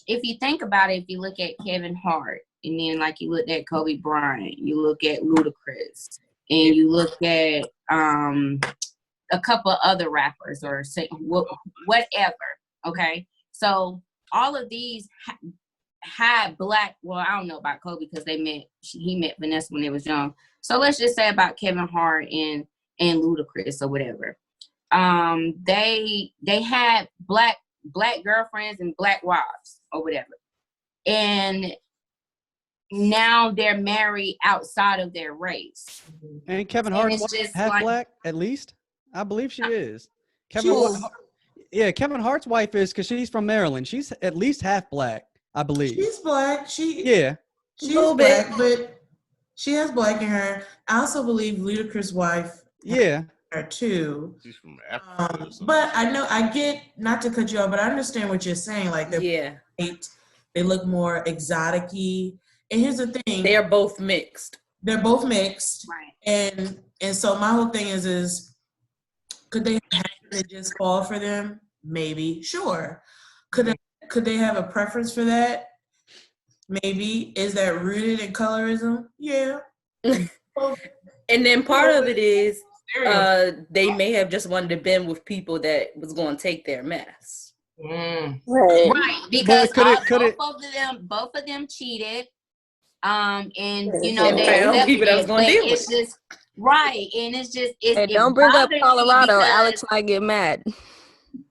if you think about it, if you look at Kevin Hart, and then like you look at Kobe Bryant, you look at Ludacris, and you look at a couple of other rappers or say whatever. Okay, so all of these had black. Well, I don't know about Kobe because he met Vanessa when they was young. So let's just say about Kevin Hart and Ludacris or whatever. They had black girlfriends and black wives or whatever, and now they're married outside of their race. And Kevin Hart's half like, black, at least. I believe she is. Kevin Hart's wife is, because she's from Maryland. She's at least half black, I believe. She's black. She's black, but she has black in her. I also believe Ludacris' wife. Her too. She's from Africa. But I know, I get, not to cut you off, but I understand what you're saying. Like, they look more exotic-y. And here's the thing. They are both mixed. They're both mixed. Right. And so my whole thing is could they just fall for them? Maybe. Sure. Could they have a preference for that? Maybe. Is that rooted in colorism? Yeah. And then part of it is they may have just wanted to bend with people that was going to take their mess. Right. Because both of them cheated. And you know, people that was going to deal with it. Right, and it's just hey, don't bring up Colorado. Alex might get mad.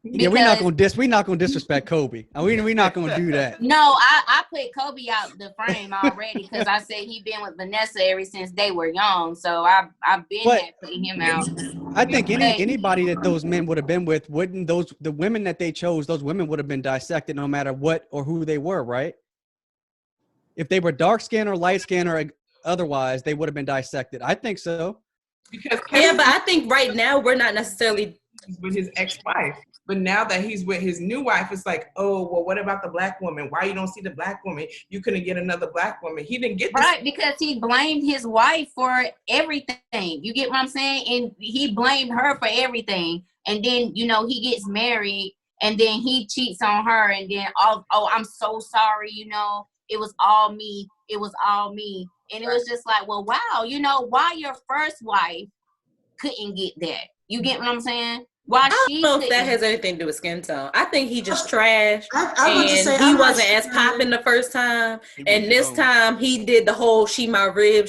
Yeah, we're not gonna disrespect Kobe. We're not gonna do that. No, I put Kobe out the frame already because I said he been with Vanessa ever since they were young. So I've been putting him out. I think anybody that those men would have been with, wouldn't the women that they chose, those women would have been dissected no matter what or who they were, right? If they were dark skinned or light skinned or otherwise, they would have been dissected. I think so. Because but I think right now we're not necessarily with his ex-wife. But now that he's with his new wife, it's like, oh, well, what about the black woman? Why you don't see the black woman? You couldn't get another black woman. He didn't get this. Right, because he blamed his wife for everything. You get what I'm saying? And he blamed her for everything. And then, you know, he gets married and then he cheats on her. And then, oh, I'm so sorry, you know. It was all me. It was all me. And it was just like, well, wow, you know, why your first wife couldn't get that? You get what I'm saying? Why I don't know if that has anything to do with skin tone. I think he just trashed, and he wasn't as popping the first time. And this time he did the whole she my rib,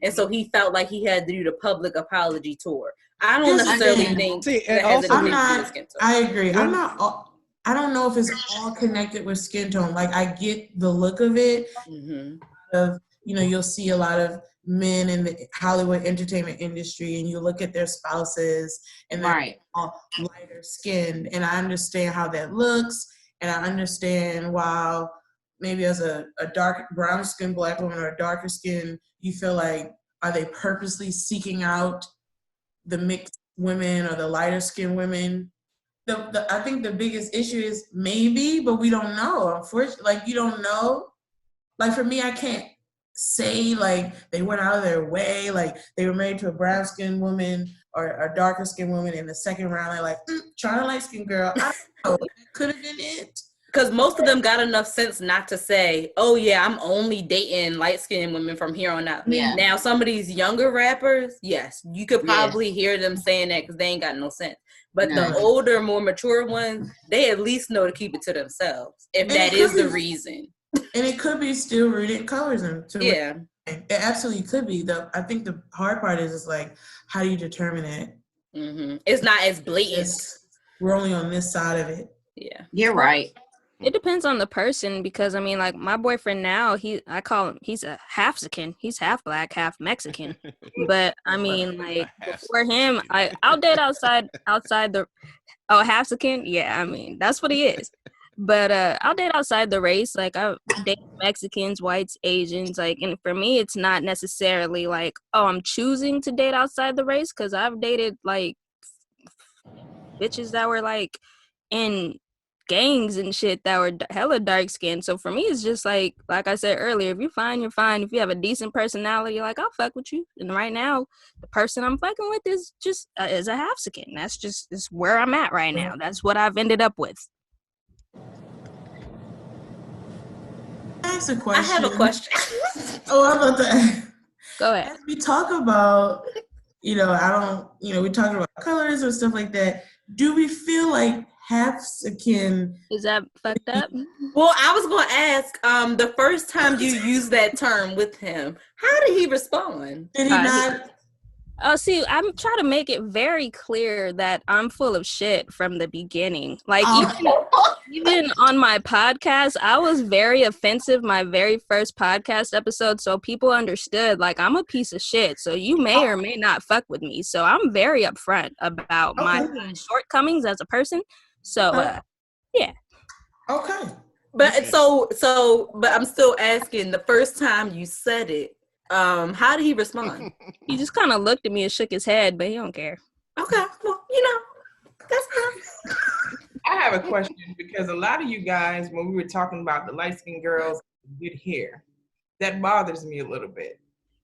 and so he felt like he had to do the public apology tour. I don't necessarily think that has anything to do with skin tone. I agree. I don't know if it's all connected with skin tone. Like, I get the look of it. Of, you know, you'll see a lot of men in the Hollywood entertainment industry, and you look at their spouses and they're all lighter skinned, and I understand how that looks, and I understand why maybe as a dark brown skinned Black woman or a darker skin, you feel like, are they purposely seeking out the mixed women or the lighter skinned women? I think the biggest issue is maybe, but we don't know. Unfortunately, like, you don't know. Like, for me, I can't say like they went out of their way, like they were married to a brown skinned woman or a darker skinned woman in the second round. They're like, trying a light skinned girl. I don't know. That could have been it. Because most of them got enough sense not to say, oh, yeah, I'm only dating light-skinned women from here on out. Yeah. Now, some of these younger rappers, yes, you could probably hear them saying that because they ain't got no sense. But the older, more mature ones, they at least know to keep it to themselves, if that is the reason. And it could be still rooted in colorism. Yeah. It absolutely could be. I think the hard part is like, how do you determine it? Mm-hmm. It's not as blatant. We're only on this side of it. Yeah. You're right. It depends on the person because, I mean, like, my boyfriend now, I call him, he's a half-sican. He's half Black, half Mexican. But, I mean, like, before him, I'll date outside the, half-sican? Yeah, I mean, that's what he is. But I'll date outside the race. Like, I date Mexicans, whites, Asians. Like, and for me, it's not necessarily like, oh, I'm choosing to date outside the race because I've dated, like, bitches that were, like, in gangs and shit that were hella dark skinned. So for me, it's just like I said earlier, if you're fine, you're fine. If you have a decent personality, like, I'll fuck with you. And right now, the person I'm fucking with is just is a half-sican. That's just is where I'm at right now. That's what I've ended up with. Ask a question. I have a question. I'm about to. Go ahead. As we talk about, we talking about colors and stuff like that. Do we feel like half-sican? Is that fucked up? Well, I was going to ask, the first time you used that term with him, how did he respond? Did he not? See, I'm trying to make it very clear that I'm full of shit from the beginning. Like, even on my podcast, I was very offensive my very first podcast episode, so people understood, like, I'm a piece of shit, so you may or may not fuck with me. So I'm very upfront about my shortcomings as a person. So, yeah. Okay. But but I'm still asking, the first time you said it, how did he respond? He just kind of looked at me and shook his head, but he don't care. Okay, well, that's fine. I have a question because a lot of you guys, when we were talking about the light-skinned girls with good hair, that bothers me a little bit.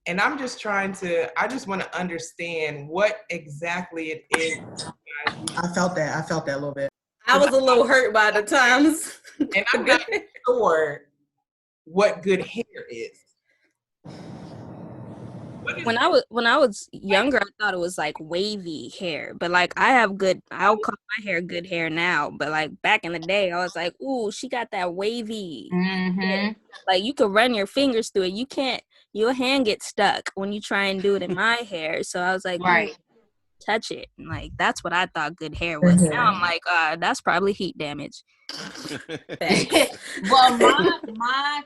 And I just want to understand what exactly it is. I felt that a little bit. I was a little hurt by the times. And I'm not sure what good hair is. When I was younger, I thought it was like wavy hair, but like I'll call my hair good hair now. But like back in the day, I was like, ooh, she got that wavy hair. Like you could run your fingers through it. Your hand gets stuck when you try and do it in my hair. So I was like, right, touch it. And like that's what I thought good hair was. Now I'm like, that's probably heat damage. Well, my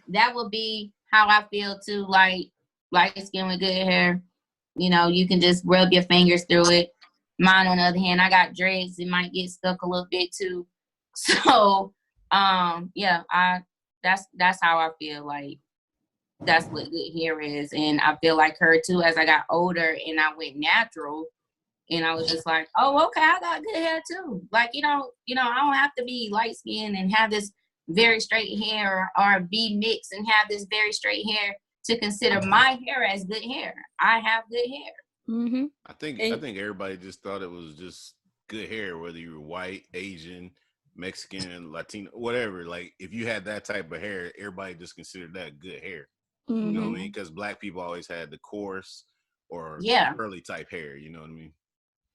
that would be how I feel too. Like light skin with good hair, you can just rub your fingers through it. Mine, on the other hand, I got dreads. It might get stuck a little bit too. So, that's how I feel. Like that's what good hair is, and I feel like her too. As I got older and I went natural, and I was just like, oh, okay, I got good hair too. Like I don't have to be light skinned and have this very straight hair, or be mixed and have this very straight hair to consider my hair as good hair. I have good hair. Mm-hmm. I think everybody just thought it was just good hair, whether you were white, Asian, Mexican, Latino, whatever. Like if you had that type of hair, everybody just considered that good hair. Mm-hmm. You know what I mean? Because black people always had the coarse or curly type hair. You know what I mean?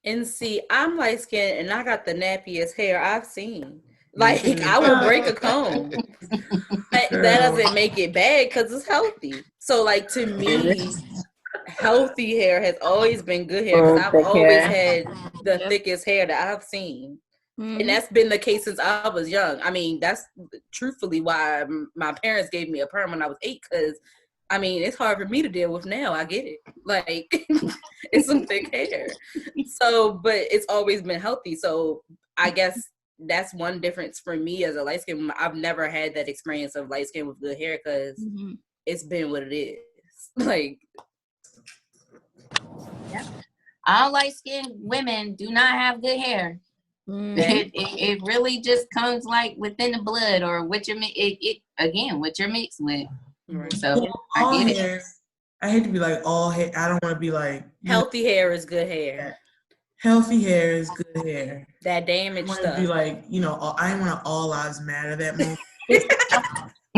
And see, I'm light skinned and I got the nappiest hair I've seen. Like I will break a comb. That doesn't make it bad because it's healthy. So like to me, healthy hair has always been good hair because I've always had the thickest hair that I've seen. Mm-hmm. And that's been the case since I was young. I mean, that's truthfully why my parents gave me a perm when I was 8, because I mean, it's hard for me to deal with now. I get it. Like, it's some thick hair. So, but it's always been healthy. So I guess that's one difference for me as a light skin woman. I've never had that experience of light skin with good hair because it's been what it is. Like, yeah, all light skinned women do not have good hair. It really just comes like within the blood or what you're what you're mixed with. right. So all I get hair. I hate to be like all hair. I don't want to be like Healthy hair is good hair. healthy hair is good hair. That I damaged want to stuff. be like, I want to all lives matter that moment.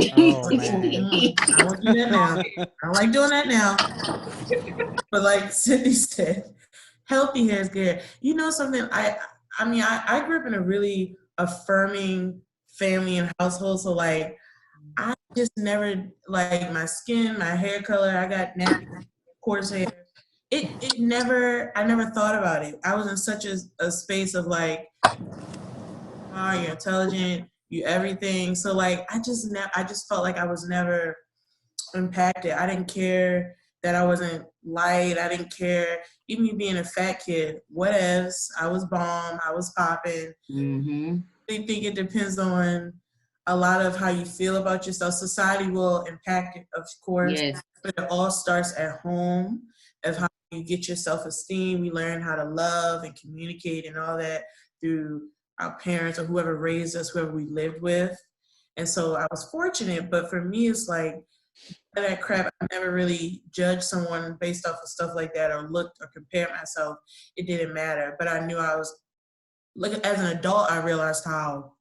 Oh man. I don't do that now. I don't like doing that now. But like Sydney said, healthy hair is good hair. You know something? I grew up in a really affirming family and household. So like, I just never like my skin, my hair color. I got nappy, coarse hair. It never. I never thought about it. I was in such a space of like, you're intelligent, you everything. So like, I just felt like I was never impacted. I didn't care that I wasn't light. I didn't care. Even me being a fat kid, whatevs. I was bomb. I was popping. I think it depends on a lot of how you feel about yourself. Society will impact it, of course, but it all starts at home, of how you get your self-esteem. We learn how to love and communicate and all that through our parents or whoever raised us, whoever we lived with. And so I was fortunate, but for me, it's like, that crap, I never really judged someone based off of stuff like that or looked or compared myself. It didn't matter. But I knew I was, like, as an adult, I realized how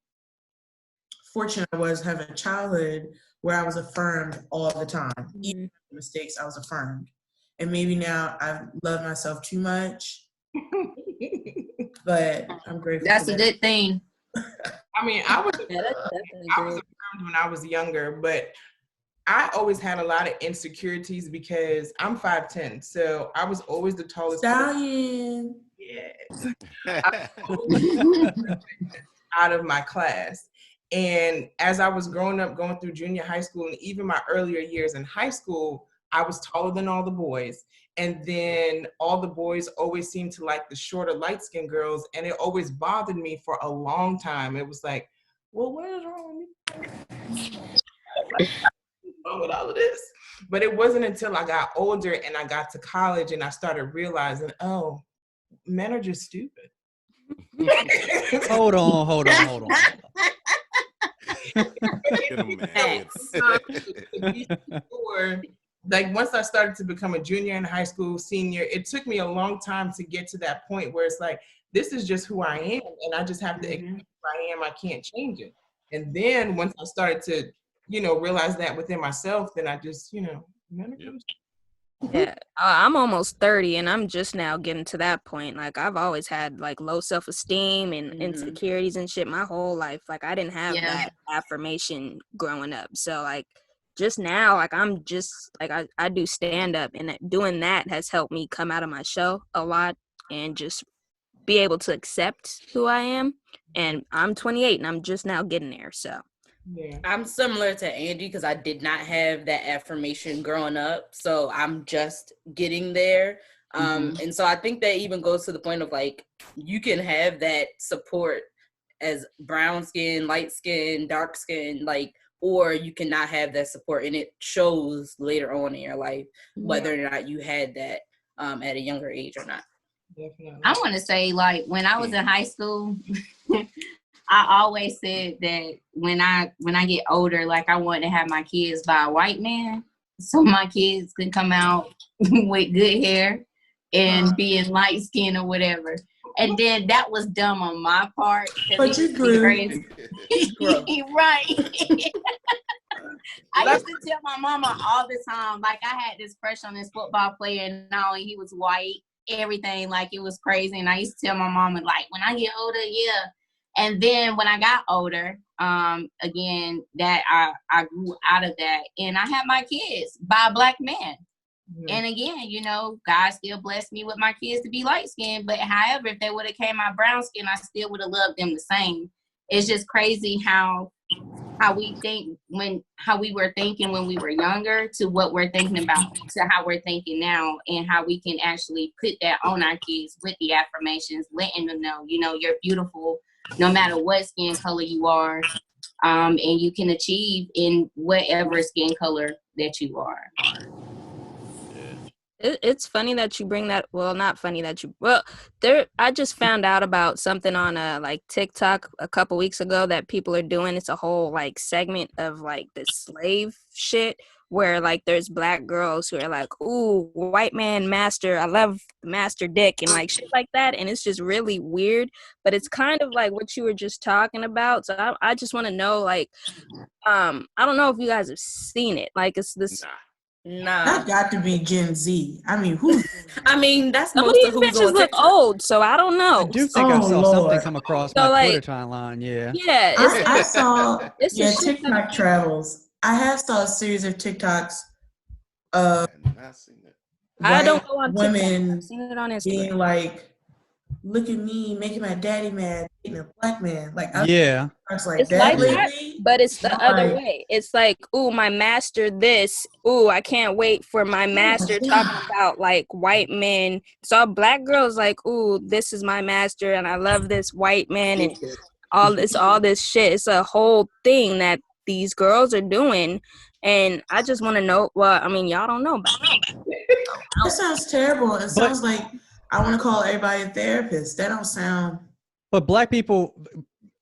fortunate I was having a childhood where I was affirmed all the time. Even mistakes, I was affirmed. And maybe now I love myself too much, but I'm grateful. that's a good thing. I mean, I was affirmed when I was younger, but I always had a lot of insecurities because I'm 5'10", so I was always the tallest Stallion. Yes. Out of my class. And as I was growing up, going through junior high school, and even my earlier years in high school, I was taller than all the boys. And then all the boys always seemed to like the shorter, light-skinned girls, and it always bothered me for a long time. It was like, well, what is wrong with me? Wrong with all of this? But it wasn't until I got older and I got to college and I started realizing, oh, men are just stupid. Hold on. Get 'em, man. Like once I started to become a junior in high school, senior, it took me a long time to get to that point where it's like, this is just who I am, and I just have to accept who I am. I can't change it. And then once I started to, realize that within myself, then I just, Yeah, I'm almost 30 and I'm just now getting to that point. Like, I've always had like low self-esteem and insecurities and shit my whole life. Like, I didn't have that affirmation growing up. So like, just now, like, I'm just like, I do stand up, and doing that has helped me come out of my shell a lot and just be able to accept who I am. And I'm 28 and I'm just now getting there. So yeah. I'm similar to Angie because I did not have that affirmation growing up. So I'm just getting there. And so I think that even goes to the point of like, you can have that support as brown skin, light skin, dark skin, like, or you cannot have that support, and it shows later on in your life whether or not you had that at a younger age or not. Definitely. I want to say, like, when I was in high school, I always said that when I get older, like, I want to have my kids by a white man, so my kids can come out with good hair and being light skin or whatever. And then that was dumb on my part. But you grew. Right. I used to tell my mama all the time, like, I had this crush on this football player, and not only he was white, everything, like, it was crazy. And I used to tell my mama, like, when I get older, yeah. And then when I got older, again, that I grew out of that, and I had my kids by a black man. And again, God still blessed me with my kids to be light skinned. But however, if they would have came out brown skin, I still would have loved them the same. It's just crazy how we think how we were thinking when we were younger to what we're thinking about to how we're thinking now, and how we can actually put that on our kids with the affirmations, letting them know, you're beautiful no matter what skin color you are, and you can achieve in whatever skin color that you are. It's funny that you bring that. Well, not funny that you. Well, there. I just found out about something on like TikTok a couple weeks ago that people are doing. It's a whole like segment of like this slave shit where like there's black girls who are like, "Ooh, white man master, I love master dick," and like shit like that. And it's just really weird. But it's kind of like what you were just talking about. So I just want to know, like, I don't know if you guys have seen it. Like, it's this. Nah. That got to be Gen Z. I mean, who? I mean, that's Some of most these of who's bitches on look TikTok. old, so I don't know. I do think I Oh, saw something Lord. come across So, my like, Twitter timeline. Yeah. Yeah, it's like, I saw, it's the yeah, shit that- TikTok travels. I have saw a series of TikToks I have not seen it. I don't white go on TikTok. women I've seen it on being Instagram. like, "Look at me, making my daddy mad, dating a black man." Like, I Yeah. was like It's that like that, lately. but it's the other Like, way. It's like, ooh, my master this. Ooh, I can't wait for my master talking about like white men. So black girls like, ooh, this is my master and I love this white man and all this shit. It's a whole thing that these girls are doing. And I just want to know, well, I mean, y'all don't know about it. That sounds terrible. It sounds like I want to call everybody a therapist. That don't sound. But black people,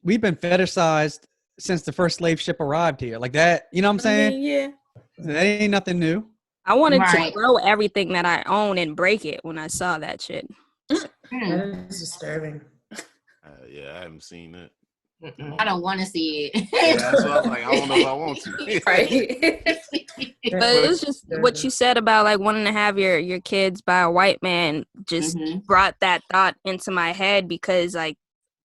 we've been fetishized since the first slave ship arrived here. Like that, you know what I'm I saying? mean, yeah. That ain't nothing new. I wanted Right. to throw everything that I own and break it when I saw that shit. That is disturbing. Yeah, I haven't seen it. I don't want to see it. Yeah, that's what I was like. I don't know if I want to. Right. But it was just what you said about like wanting to have your kids by a white man just brought that thought into my head, because like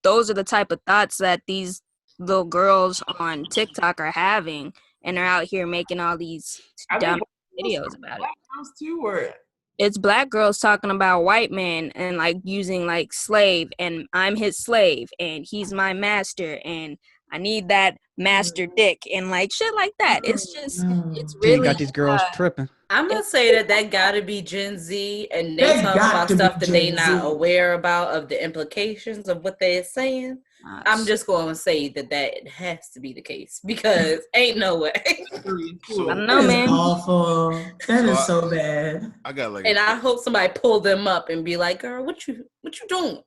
those are the type of thoughts that these little girls on TikTok are having, and they're out here making all these dumb videos about it. Black girls too, or It's black girls talking about white men and like using like slave, and I'm his slave and he's my master and I need that master dick and like shit like that. It's just, it's Gene really got these girls tripping. I'm gonna say that gotta be Gen Z, and they That talk got about to be stuff that they Gen not Z. aware about of the implications of what they're saying. I'm just going to say that has to be the case, because ain't no way. I don't know, That is man. awful. That is so bad. I got like, And I hope somebody pull them up and be like, "Girl, what you doing?"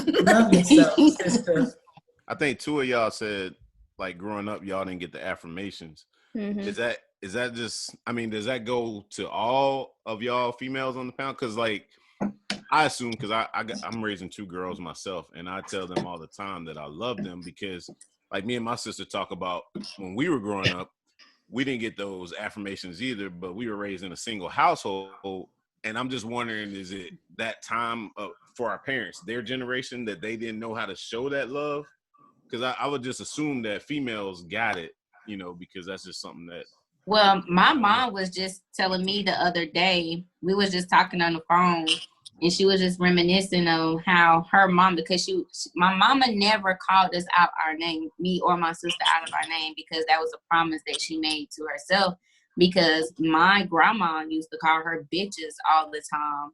Love yourself, sister. I think two of y'all said like growing up, y'all didn't get the affirmations. Mhm. Is that just? I mean, does that go to all of y'all females on the panel? Because like, I assume, because I'm raising two girls myself, and I tell them all the time that I love them, because like me and my sister talk about when we were growing up, we didn't get those affirmations either, but we were raised in a single household. And I'm just wondering, is it that time for our parents, their generation, that they didn't know how to show that love? Because I would just assume that females got it, you know, because that's just something that. Well, my mom was just telling me the other day, we was just talking on the phone, and she was just reminiscing of how her mom, because my mama never called us out our name, me or my sister out of our name, because that was a promise that she made to herself, because my grandma used to call her bitches all the time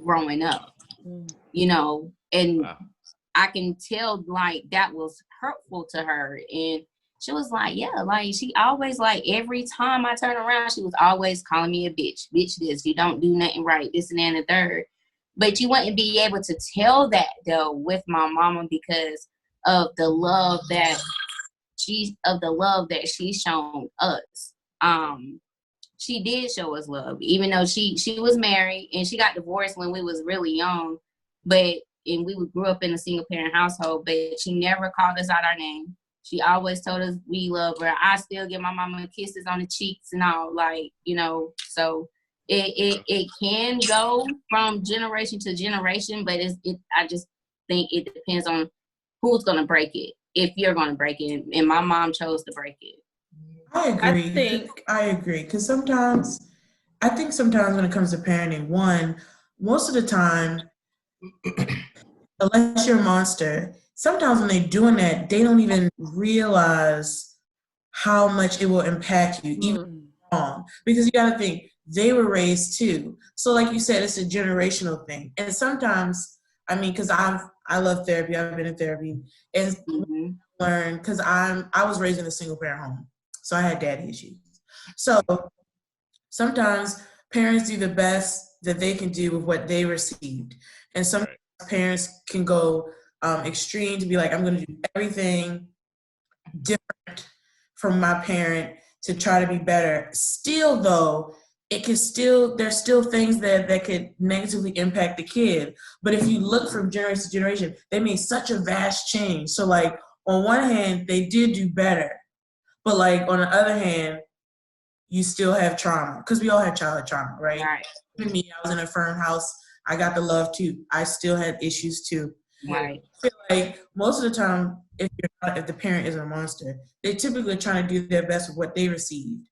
growing up, you know, and Wow. I can tell like that was hurtful to her. And she was like, yeah, like she always, like every time I turn around, she was always calling me a bitch this, you don't do nothing right, this and that and the third. But you wouldn't be able to tell that though with my mama, because of the love that she's shown us. She did show us love, even though she was married and she got divorced when we was really young, and we grew up in a single parent household, but she never called us out our name. She always told us we love her. I still give my mama kisses on the cheeks and all, like, you know, so it can go from generation to generation, but I just think it depends on who's gonna break it, if you're gonna break it. And my mom chose to break it. I agree. I agree. Because sometimes when it comes to parenting, most of the time, unless you're a monster, sometimes when they're doing that, they don't even realize how much it will impact you, even wrong. Because you got to think, they were raised too. So like you said, it's a generational thing. And sometimes, I mean, because I love therapy. I've been in therapy and learned because I was raised in a single parent home, so I had daddy issues. So sometimes parents do the best that they can do with what they received, and sometimes parents can go extreme to be like, I'm going to do everything different from my parent to try to be better. Still, though, there's still things that could negatively impact the kid. But if you look from generation to generation, they made such a vast change. So like on one hand, they did do better, but like on the other hand, you still have trauma because we all had childhood trauma, right? Even me, I was in a firm house. I got the love too. I still had issues too. Right. I feel like most of the time, if the parent is a monster, they typically trying to do their best with what they received.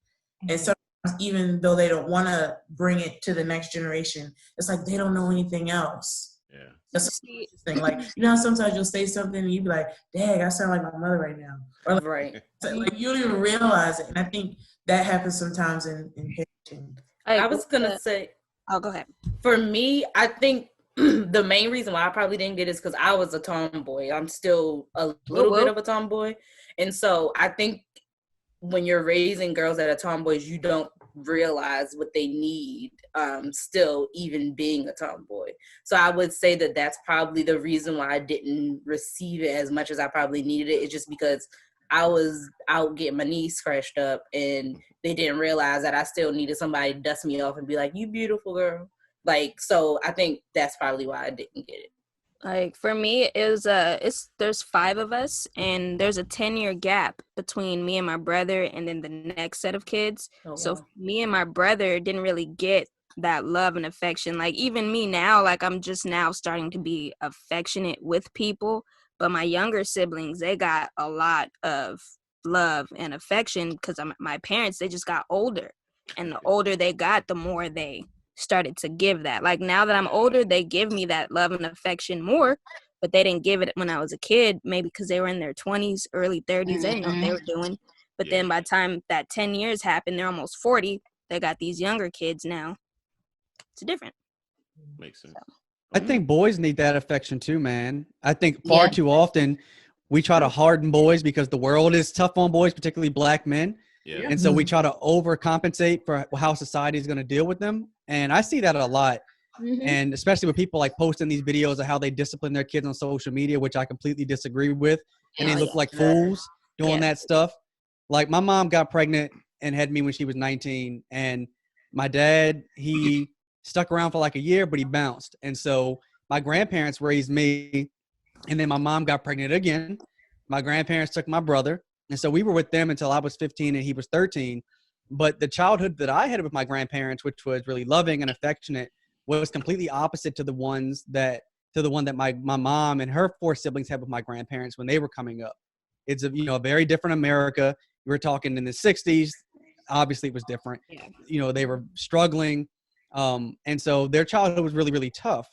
And sometimes, even though they don't want to bring it to the next generation, it's like they don't know anything else. Yeah. That's the thing. Like, you know how sometimes you'll say something and you be like, dang, I sound like my mother right now. Or like, like you don't even realize it. And I think that happens sometimes in parenting. I was going to say. Oh, go ahead. For me, I think the main reason why I probably didn't get it is because I was a tomboy. I'm still a little bit of a tomboy. And so I think when you're raising girls that are tomboys, you don't realize what they need still even being a tomboy. So I would say that that's probably the reason why I didn't receive it as much as I probably needed it. It's just because I was out getting my knees scratched up and they didn't realize that I still needed somebody to dust me off and be like, you beautiful girl. Like, so I think that's probably why I didn't get it. Like for me, there's 5 of us, and there's a 10-year gap between me and my brother, and then the next set of kids. Oh, wow. So me and my brother didn't really get that love and affection. Like even me now, like I'm just now starting to be affectionate with people. But my younger siblings, they got a lot of love and affection because my parents, they just got older, and the older they got, the more they started to give that. Like now that I'm older, they give me that love and affection more, but they didn't give it when I was a kid, maybe because they were in their 20s, early 30s. They didn't know what they were doing. But then by the time that 10 years happened, they're almost 40. They got these younger kids now. It's different. Makes sense. So. I think boys need that affection too, man. I think far too often we try to harden boys because the world is tough on boys, particularly black men. Yeah. And so we try to overcompensate for how society is going to deal with them. And I see that a lot. And especially with people like posting these videos of how they discipline their kids on social media, which I completely disagree with. And they look like fools doing that stuff. Like my mom got pregnant and had me when she was 19. And my dad, he stuck around for like a year, but he bounced. And so my grandparents raised me. And then my mom got pregnant again. My grandparents took my brother. And so we were with them until I was 15 and he was 13. But the childhood that I had with my grandparents, which was really loving and affectionate, was completely opposite to the one that my mom and her 4 siblings had with my grandparents when they were coming up. It's a very different America. We were talking in the 60s. Obviously it was different. Yeah. They were struggling. And so their childhood was really, really tough.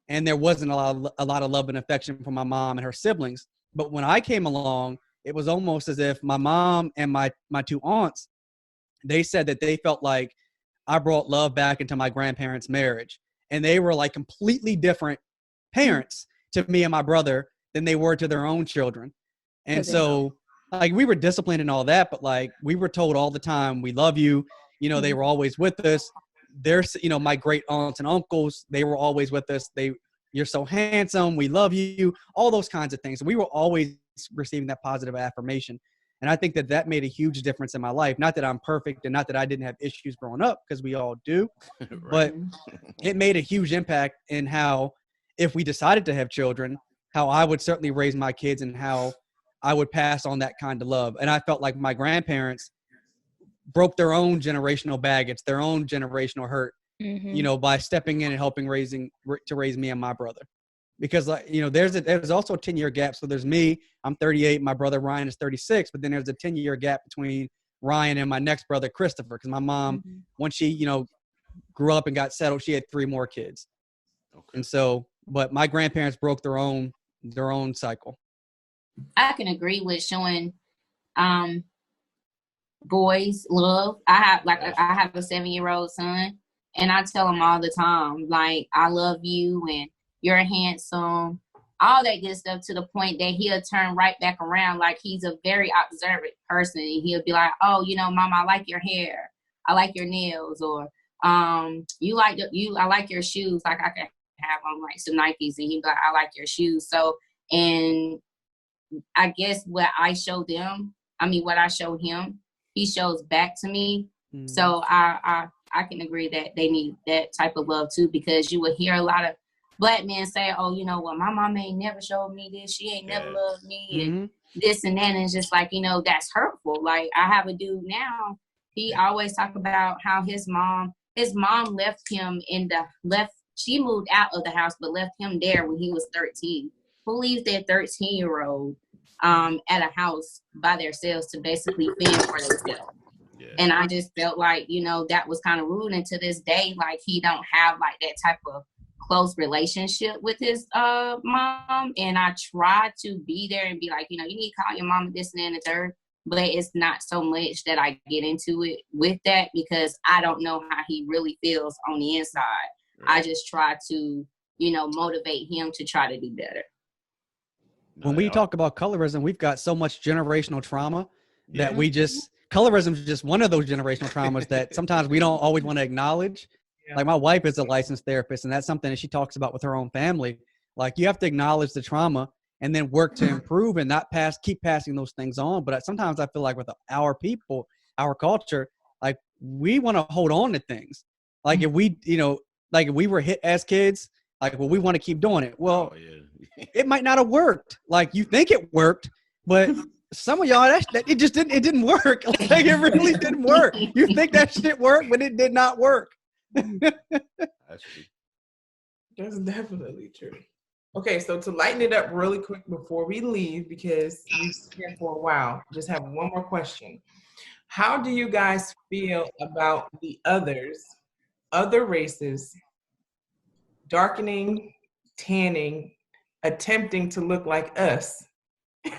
And there wasn't a lot of love and affection from my mom and her siblings. But when I came along, it was almost as if my mom and my 2 aunts, they said that they felt like I brought love back into my grandparents' marriage. And they were like completely different parents to me and my brother than they were to their own children. And so like we were disciplined and all that, but like we were told all the time, we love you. They were always with us. There's, my great aunts and uncles, they were always with us. You're so handsome. We love you. All those kinds of things. We were always receiving that positive affirmation. And I think that made a huge difference in my life. Not that I'm perfect and not that I didn't have issues growing up, because we all do, but it made a huge impact in how, if we decided to have children, how I would certainly raise my kids and how I would pass on that kind of love. And I felt like my grandparents broke their own generational baggage, their own generational hurt, by stepping in and helping raise me and my brother. Because there's also a 10-year gap. So there's me, I'm 38, my brother Ryan is 36, but then there's a 10-year gap between Ryan and my next brother Christopher. Because my mom, when she grew up and got settled, she had 3 more kids. Okay. And so, but my grandparents broke their own cycle. I can agree with showing boys love. I have a 7-year-old son, and I tell him all the time, like, I love you and you're handsome all that good stuff, to the point that he'll turn right back around. Like, he's a very observant person, and he'll be like, oh, Mama, I like your hair, I like your nails, or I like your shoes. Like, I could have on like some Nikes, and he'd be like, I like your shoes. So, and I guess what I show him, he shows back to me. So I can agree that they need that type of love too, because you would hear a lot of Black men say, oh, my mama ain't never showed me this, she ain't never loved me, and this and that, and it's just like, that's hurtful. Like, I have a dude now, he always talk about how his mom left him she moved out of the house but left him there when he was 13. Who leaves their 13-year-old at a house by themselves to basically fend for themselves? Yeah. And I just felt like, that was kind of rude. And to this day, like, he don't have like that type of close relationship with his mom. And I try to be there and be like, you need to call your mom this and then the third. But it's not so much that I get into it with that, because I don't know how he really feels on the inside. Right. I just try to, motivate him to try to do better. When we talk about colorism, we've got so much generational trauma that colorism is just one of those generational traumas that sometimes we don't always want to acknowledge. Yeah. Like, my wife is a licensed therapist, and that's something that she talks about with her own family. Like, you have to acknowledge the trauma and then work to improve and not keep passing those things on. But sometimes I feel like with our people, our culture, like, we want to hold on to things. Like, if we, like if we were hit as kids, like, well, we want to keep doing it. Well, it might not have worked. Like, you think it worked, but some of y'all, it didn't work. Like, it really didn't work. You think that shit worked, but it did not work. That's true. That's definitely true. Okay, so to lighten it up really quick before we leave, because we've been here for a while, just have one more question. How do you guys feel about the other races, darkening, tanning, attempting to look like us?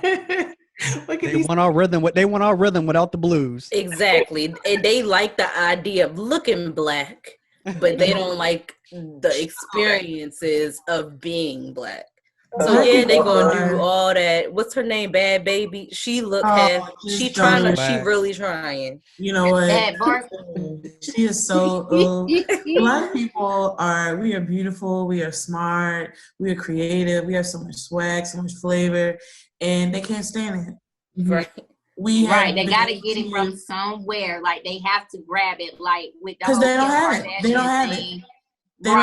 They want our rhythm without the blues. Exactly. They like the idea of looking Black, but they don't like the experiences of being Black. So yeah, they gonna do all that. What's her name? Bad Baby. She she really trying. You know what? She is so Black people we are beautiful, we are smart, we are creative, we have so much swag, so much flavor, and they can't stand it. Right. They gotta get it from somewhere. Like, they have to grab it, like with the whole They don't have it. They don't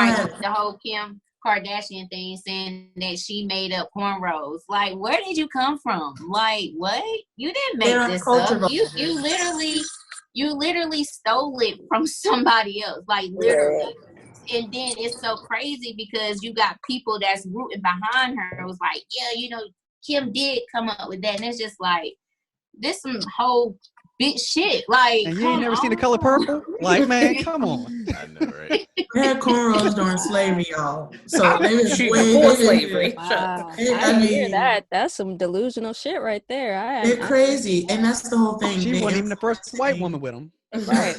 have it. The whole Kim Kardashian thing, saying that she made up cornrows. Like, where did you come from? Like, what? You didn't make this up. You literally stole it from somebody else. Like, literally. Yeah. And then it's so crazy because you got people that's rooting behind her. It was like, yeah, Kim did come up with that. And it's just like, this some whole bitch shit. Like, and you ain't never seen The Color Purple? Like, man, come on. I know, right? They had cornrows during slavery, y'all. So they was before slavery. Wow. I hear that. That's some delusional shit right there. They're crazy, and that's the whole thing. She wasn't even the first white woman with them. Right.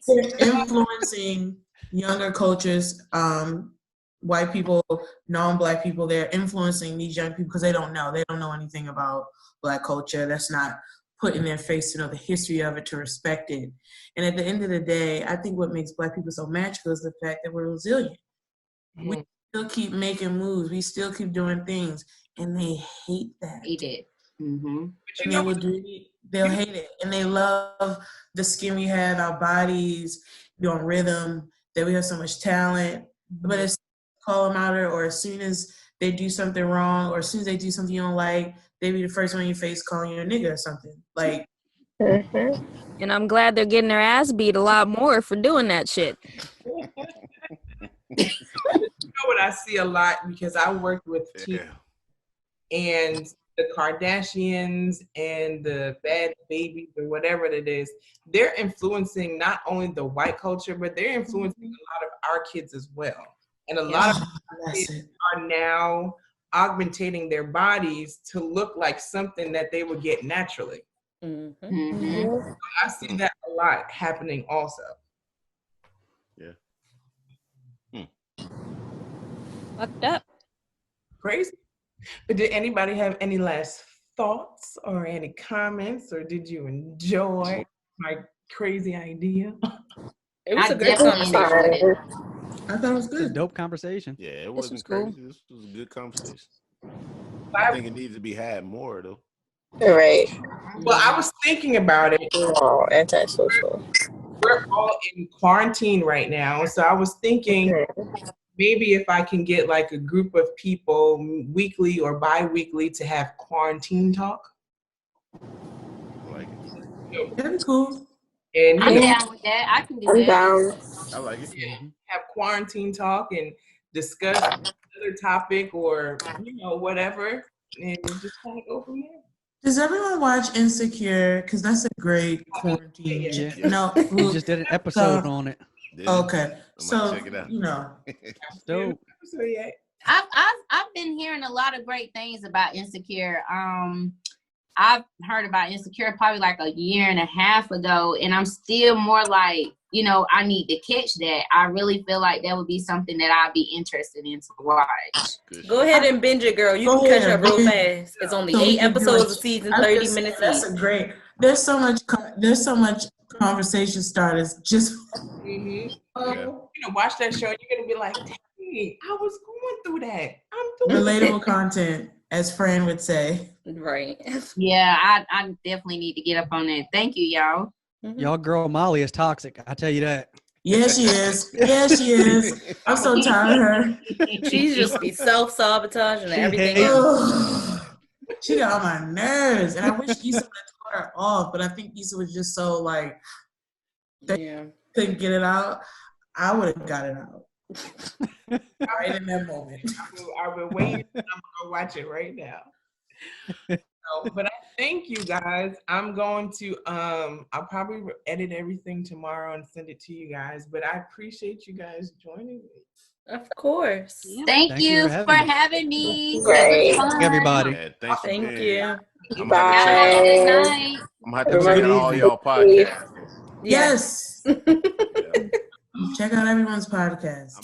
They're influencing younger cultures, white people, non-Black people. They're influencing these young people because they don't know. They don't know anything about Black culture. That's not put in their face to know the history of it, to respect it. And at the end of the day, I think what makes Black people so magical is the fact that we're resilient. Mm-hmm. We still keep making moves. We still keep doing things. And they hate that. Hate it. Mm-hmm. And they'll hate it. And they love the skin we have, our bodies, be on rhythm, that we have so much talent. Mm-hmm. But as soon as you call them out, or as soon as they do something wrong, or as soon as they do something you don't like, they be the first one in your face calling you a nigga or something. Like, and I'm glad they're getting their ass beat a lot more for doing that shit. You know what I see a lot, because I worked with teens, and the Kardashians and the Bad Babies or whatever it is, they're influencing not only the white culture, but they're influencing a lot of our kids as well. And a lot of kids are now augmentating their bodies to look like something that they would get naturally. Mm-hmm. Mm-hmm. So I see that a lot happening also. Yeah. Fucked up. Crazy. But did anybody have any last thoughts or any comments, or did you enjoy my crazy idea? It was I a good definitely conversation. enjoyed it. I thought it was It's a good. dope conversation. Yeah, it was wasn't cool. crazy. This was a good conversation. I think it needs to be had more though. Right. Well, I was thinking about it. No, antisocial. We're all in quarantine right now, so I was thinking maybe if I can get like a group of people weekly or bi-weekly to have quarantine talk. I like it. That'd be cool. And I'm you know, down with that. I can do I'm that. down. I like it. have quarantine talk and discuss another topic or whatever, and just kind of go from there. Does everyone watch Insecure? Because that's a great quarantine. Yeah. Yeah. No, We just did an episode so- on it. Did you? okay. I might So check it out. It's dope. So yeah, I've been hearing a lot of great things about Insecure. I've heard about Insecure probably like a year and a half ago, and I'm still more like, I need to catch that. I really feel like that would be something that I'd be interested in to watch. Good Go shit. ahead and binge it, girl. You Go can catch ahead, up real binge fast. It's only So we 8 can do episodes it. a season, I'm 30 just saying, minutes that's each. a great. There's so much conversation starters just. Yeah. watch that show. You're gonna be like, dang, I was going through that. I'm doing Relatable content, as Fran would say. Right. Yeah, I definitely need to get up on that. Thank you, y'all. Y'all girl Molly is toxic. I tell you that. Yeah, she is. Yeah, she is. I'm so tired of her. She's just be self-sabotaging and She everything hates- else. Ugh. She got on my nerves, and I wish Issa would have taught her off, but I think Issa was just so like Yeah. couldn't get it out. I would have got it out right in that moment. I've been waiting. I'm gonna go watch it right now. But I thank you guys. I'm going to I'll probably edit everything tomorrow and send it to you guys. But I appreciate you guys joining me. Of course. Thank Thank you you for for having us. having me. Great. It was fun. Everybody. Yeah, thanks for Thank being you. here. I'm Bye. gonna Have a good Bye. night. have to Have a check good out all evening. y'all podcasts. Yes. Yeah. Check out everyone's podcast.